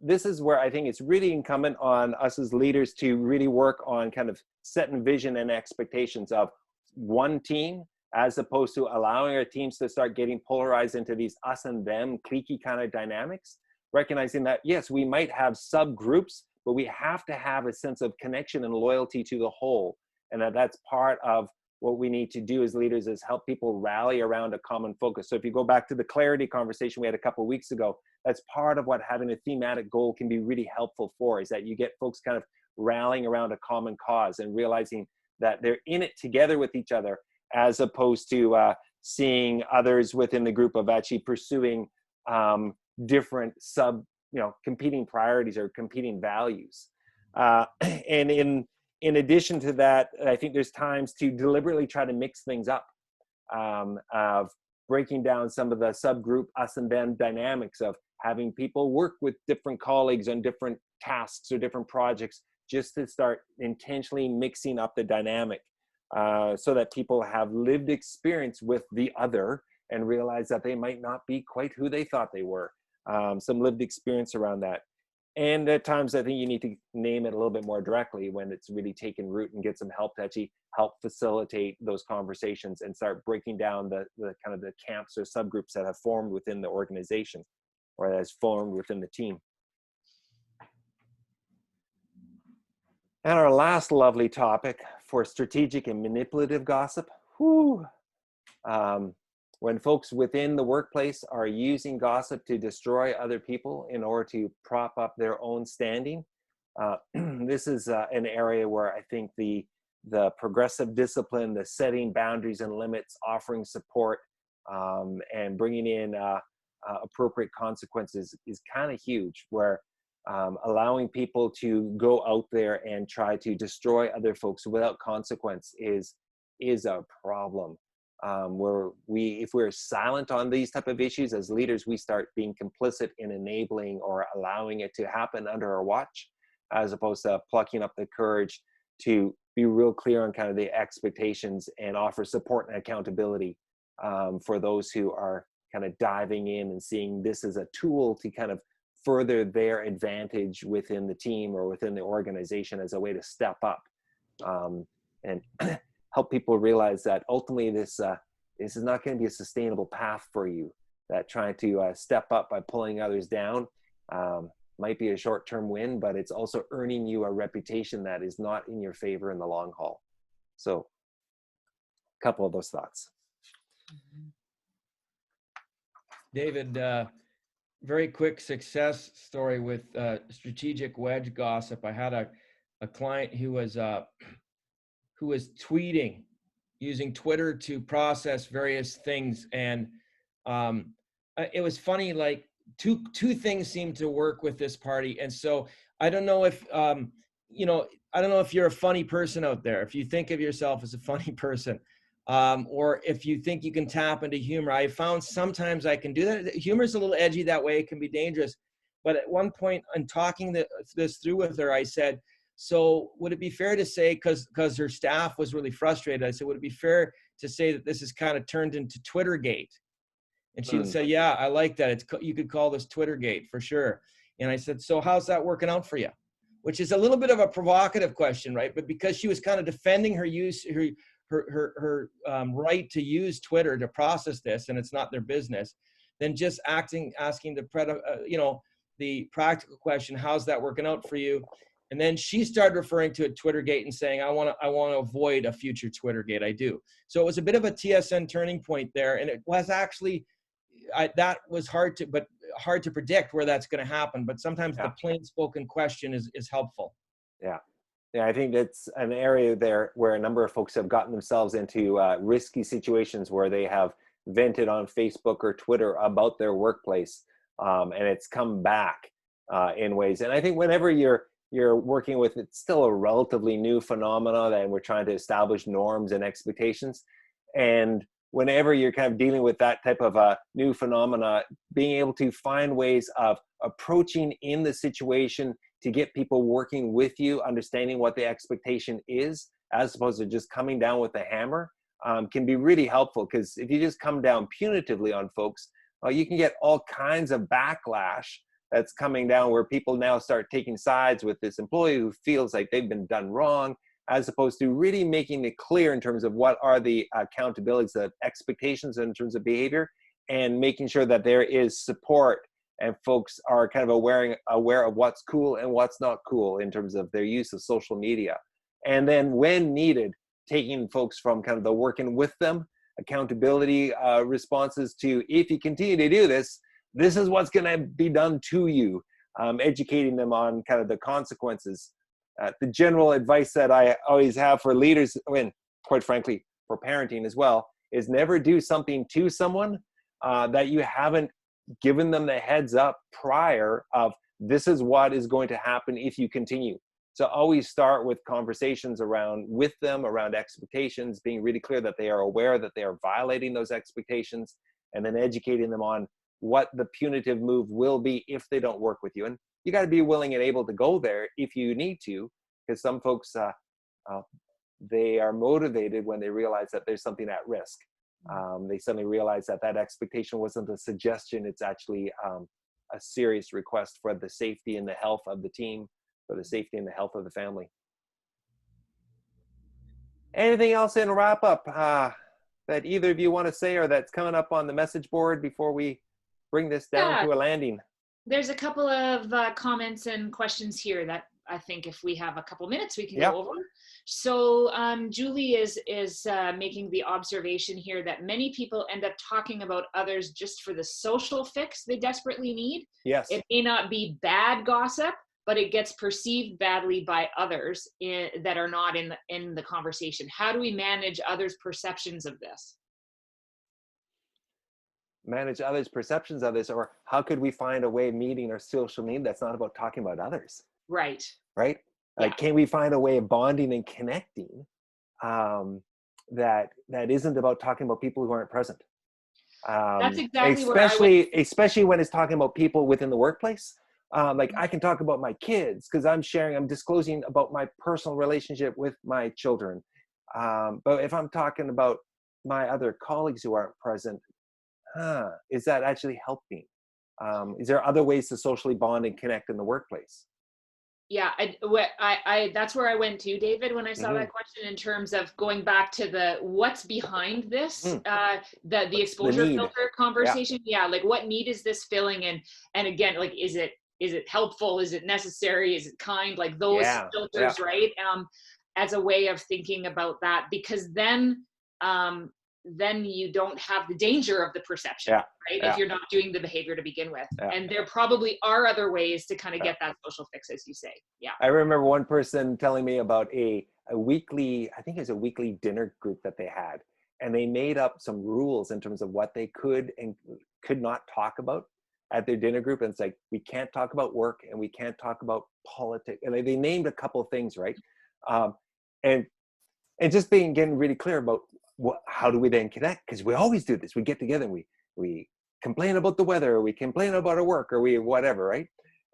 This is where I think it's really incumbent on us as leaders to really work on kind of setting vision and expectations of one team, as opposed to allowing our teams to start getting polarized into these us and them cliquey kind of dynamics. Recognizing that, yes, we might have subgroups, but we have to have a sense of connection and loyalty to the whole. And that's part of what we need to do as leaders, is help people rally around a common focus. So if you go back to the clarity conversation we had a couple of weeks ago, that's part of what having a thematic goal can be really helpful for, is that you get folks kind of rallying around a common cause and realizing that they're in it together with each other, as opposed to seeing others within the group of actually pursuing different competing priorities or competing values. And in addition to that, I think there's times to deliberately try to mix things up, of breaking down some of the subgroup us and them dynamics of having people work with different colleagues on different tasks or different projects, just to start intentionally mixing up the dynamic, so that people have lived experience with the other and realize that they might not be quite who they thought they were. Some lived experience around that. And at times, I think you need to name it a little bit more directly when it's really taken root, and get some help to actually help facilitate those conversations and start breaking down the kind of the camps or subgroups that have formed within the organization, or that has formed within the team. And our last lovely topic for strategic and manipulative gossip. When folks within the workplace are using gossip to destroy other people in order to prop up their own standing, this is an area where I think the progressive discipline, the setting boundaries and limits, offering support, and bringing in appropriate consequences is kind of huge, where allowing people to go out there and try to destroy other folks without consequence is a problem. where if we're silent on these type of issues as leaders, we start being complicit in enabling or allowing it to happen under our watch, as opposed to plucking up the courage to be real clear on kind of the expectations and offer support and accountability for those who are kind of diving in and seeing this as a tool to kind of further their advantage within the team or within the organization as a way to step up, and help people realize that ultimately this is not going to be a sustainable path for you, that trying to step up by pulling others down might be a short-term win, but it's also earning you a reputation that is not in your favor in the long haul. So a couple of those thoughts. David, very quick success story with strategic wedge gossip. I had a client who was tweeting, using Twitter to process various things, and it was funny. Like two things seemed to work with this party, and so I don't know if I don't know if you're a funny person out there. If you think of yourself as a funny person, or if you think you can tap into humor. I found sometimes I can do that. Humor is a little edgy that way. It can be dangerous. But at one point in talking this through with her, I said, so would it be fair to say, because her staff was really frustrated, I said, would it be fair to say that this has kind of turned into Twittergate? And she said, yeah, I like that. You could call this Twittergate for sure. And I said, so how's that working out for you? Which is a little bit of a provocative question, right? But because she was kind of defending her right to use Twitter to process this, and it's not their business, then just asking the practical question, how's that working out for you? And then she started referring to a Twittergate and saying, I want to avoid a future Twittergate. I do. So it was a bit of a TSN turning point there, and it was actually that was hard to predict where that's going to happen. But sometimes the plain spoken question is helpful. Yeah. Yeah, I think that's an area there where a number of folks have gotten themselves into risky situations where they have vented on Facebook or Twitter about their workplace, and it's come back in ways. And I think whenever you're working with, it's still a relatively new phenomenon, and we're trying to establish norms and expectations. And whenever you're kind of dealing with that type of a new phenomena, being able to find ways of approaching in the situation to get people working with you, understanding what the expectation is, as opposed to just coming down with a hammer, can be really helpful. Because if you just come down punitively on folks, you can get all kinds of backlash that's coming down, where people now start taking sides with this employee who feels like they've been done wrong, as opposed to really making it clear in terms of what are the accountabilities, the expectations in terms of behavior, and making sure that there is support and folks are kind of aware of what's cool and what's not cool in terms of their use of social media. And then when needed, taking folks from kind of the working with them, accountability responses to, if you continue to do this, this is what's going to be done to you, educating them on kind of the consequences. The general advice that I always have for leaders, and quite frankly, for parenting as well, is never do something to someone that you haven't given them the heads up prior of, this is what is going to happen if you continue. So always start with conversations with them around expectations, being really clear that they are aware that they are violating those expectations, and then educating them on what the punitive move will be if they don't work with you. And you got to be willing and able to go there if you need to, because some folks, they are motivated when they realize that there's something at risk. They suddenly realize that expectation wasn't a suggestion, it's actually a serious request for the safety and the health of the team, for the safety and the health of the family. Anything else in wrap up that either of you want to say, or that's coming up on the message board before we bring this down to a landing? There's a couple of comments and questions here that I think if we have a couple minutes, we can go over. So Julie is making the observation here that many people end up talking about others just for the social fix they desperately need. Yes. It may not be bad gossip, but it gets perceived badly by others that are not in the conversation. How do we manage others' perceptions of this? Manage others' perceptions of this, or how could we find a way of meeting our social need that's not about talking about others? Right. Right? Like, can we find a way of bonding and connecting that isn't about talking about people who aren't present. That's exactly where I went. Especially when it's talking about people within the workplace. Like I can talk about my kids because I'm disclosing about my personal relationship with my children. But if I'm talking about my other colleagues who aren't present, is that actually helping? Is there other ways to socially bond and connect in the workplace? Yeah, that's where I went to, David, when I saw that question, in terms of going back to the what's behind this, the exposure filter conversation. Yeah, like what need is this filling, and again, like is it helpful? Is it necessary? Is it kind? Like those filters, right? As a way of thinking about that, because then you don't have the danger of the perception, right? If you're not doing the behavior to begin with. And there probably are other ways to kind of get that social fix, as you say. Yeah. I remember one person telling me about a weekly, I think it was a weekly dinner group that they had. And they made up some rules in terms of what they could and could not talk about at their dinner group. And it's like, we can't talk about work and we can't talk about politics. And they named a couple of things, right? And just getting really clear about how do we then connect? Because we always do this. We get together and we complain about the weather, or we complain about our work, or we whatever, right?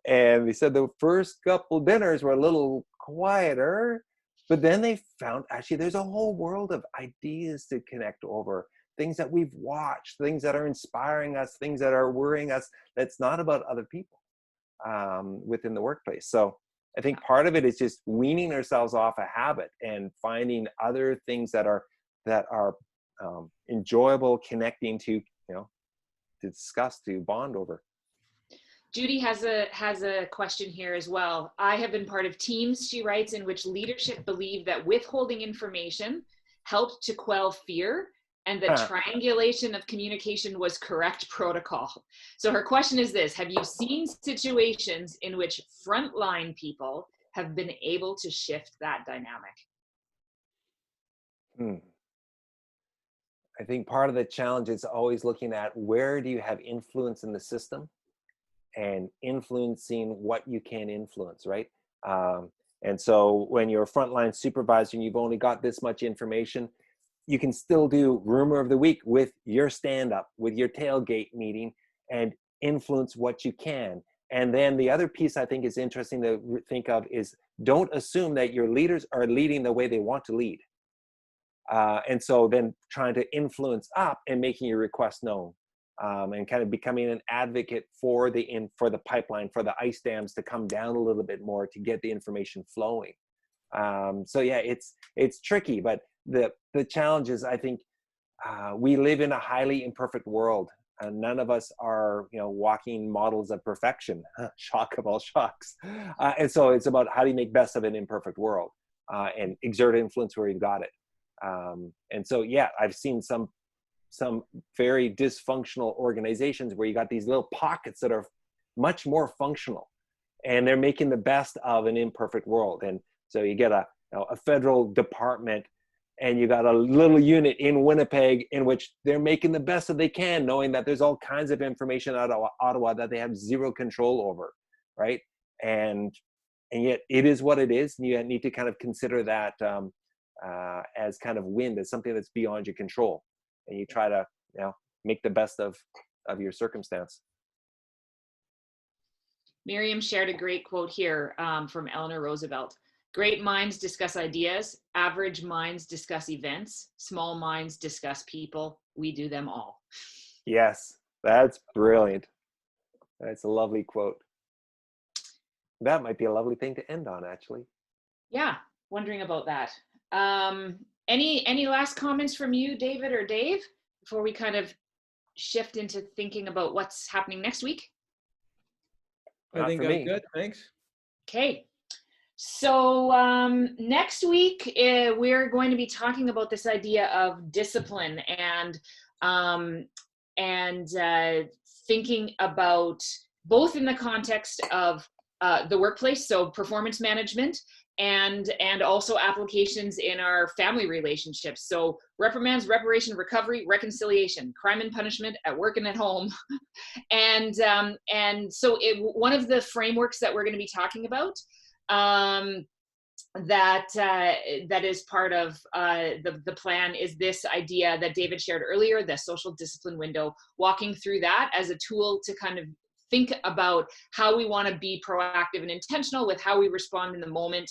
And they said the first couple dinners were a little quieter, but then they found actually there's a whole world of ideas to connect over, things that we've watched, things that are inspiring us, things that are worrying us. That's not about other people within the workplace. So I think part of it is just weaning ourselves off a habit and finding other things that are enjoyable, connecting to, to discuss, to bond over. Judy has a question here as well. I have been part of teams, she writes, in which leadership believed that withholding information helped to quell fear and that triangulation of communication was correct protocol. So her question is this: have you seen situations in which frontline people have been able to shift that dynamic? I think part of the challenge is always looking at where do you have influence in the system and influencing what you can influence, right? And so when you're a frontline supervisor and you've only got this much information, you can still do rumor of the week with your stand-up, with your tailgate meeting, and influence what you can. And then the other piece I think is interesting to think of is don't assume that your leaders are leading the way they want to lead. And so then trying to influence up and making your request known, and kind of becoming an advocate for the pipeline, for the ice dams to come down a little bit more to get the information flowing. So yeah, it's tricky, but the challenge is, I think, we live in a highly imperfect world, and none of us are, walking models of perfection. Shock of all shocks. And so it's about how do you make best of an imperfect world, and exert influence where you've got it. And so, yeah, I've seen some very dysfunctional organizations where you got these little pockets that are much more functional, and they're making the best of an imperfect world. And so you get a federal department, and you got a little unit in Winnipeg in which they're making the best that they can, knowing that there's all kinds of information out of Ottawa that they have zero control over, right? And yet it is what it is, and you need to kind of consider that as kind of wind, as something that's beyond your control, and you try to make the best of your circumstance. Miriam shared a great quote here from Eleanor Roosevelt. Great minds discuss ideas, average minds discuss events, small minds discuss people. We do them all. Yes, that's brilliant. That's a lovely quote. That might be a lovely thing to end on, actually. Yeah, wondering about that. Any last comments from you, David or Dave, before we kind of shift into thinking about what's happening next week? I think I'm good, thanks. Okay. So next week, we're going to be talking about this idea of discipline and thinking about both in the context of the workplace, so performance management, and also applications in our family relationships. So reprimands, reparation, recovery, reconciliation, crime and punishment at work and at home. And so one of the frameworks that we're going to be talking about that that is part of the plan is this idea that David shared earlier, the social discipline window, walking through that as a tool to kind of think about how we want to be proactive and intentional with how we respond in the moment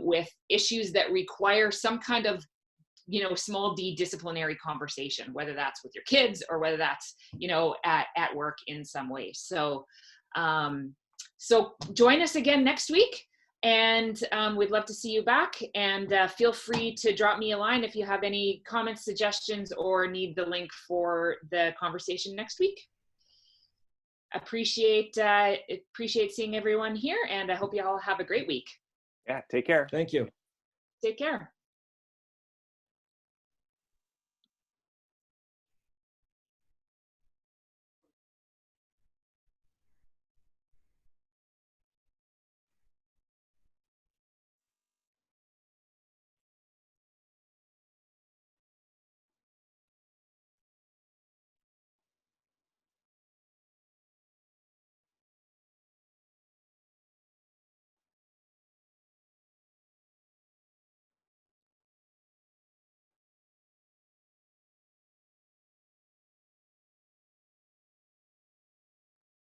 with issues that require some kind of, you know, small d disciplinary conversation, whether that's with your kids or whether that's, you know, at work in some way. So so join us again next week. And we'd love to see you back, and feel free to drop me a line if you have any comments, suggestions, or need the link for the conversation next week. Appreciate seeing everyone here, and I hope you all have a great week. Yeah, take care. Thank you. Take care.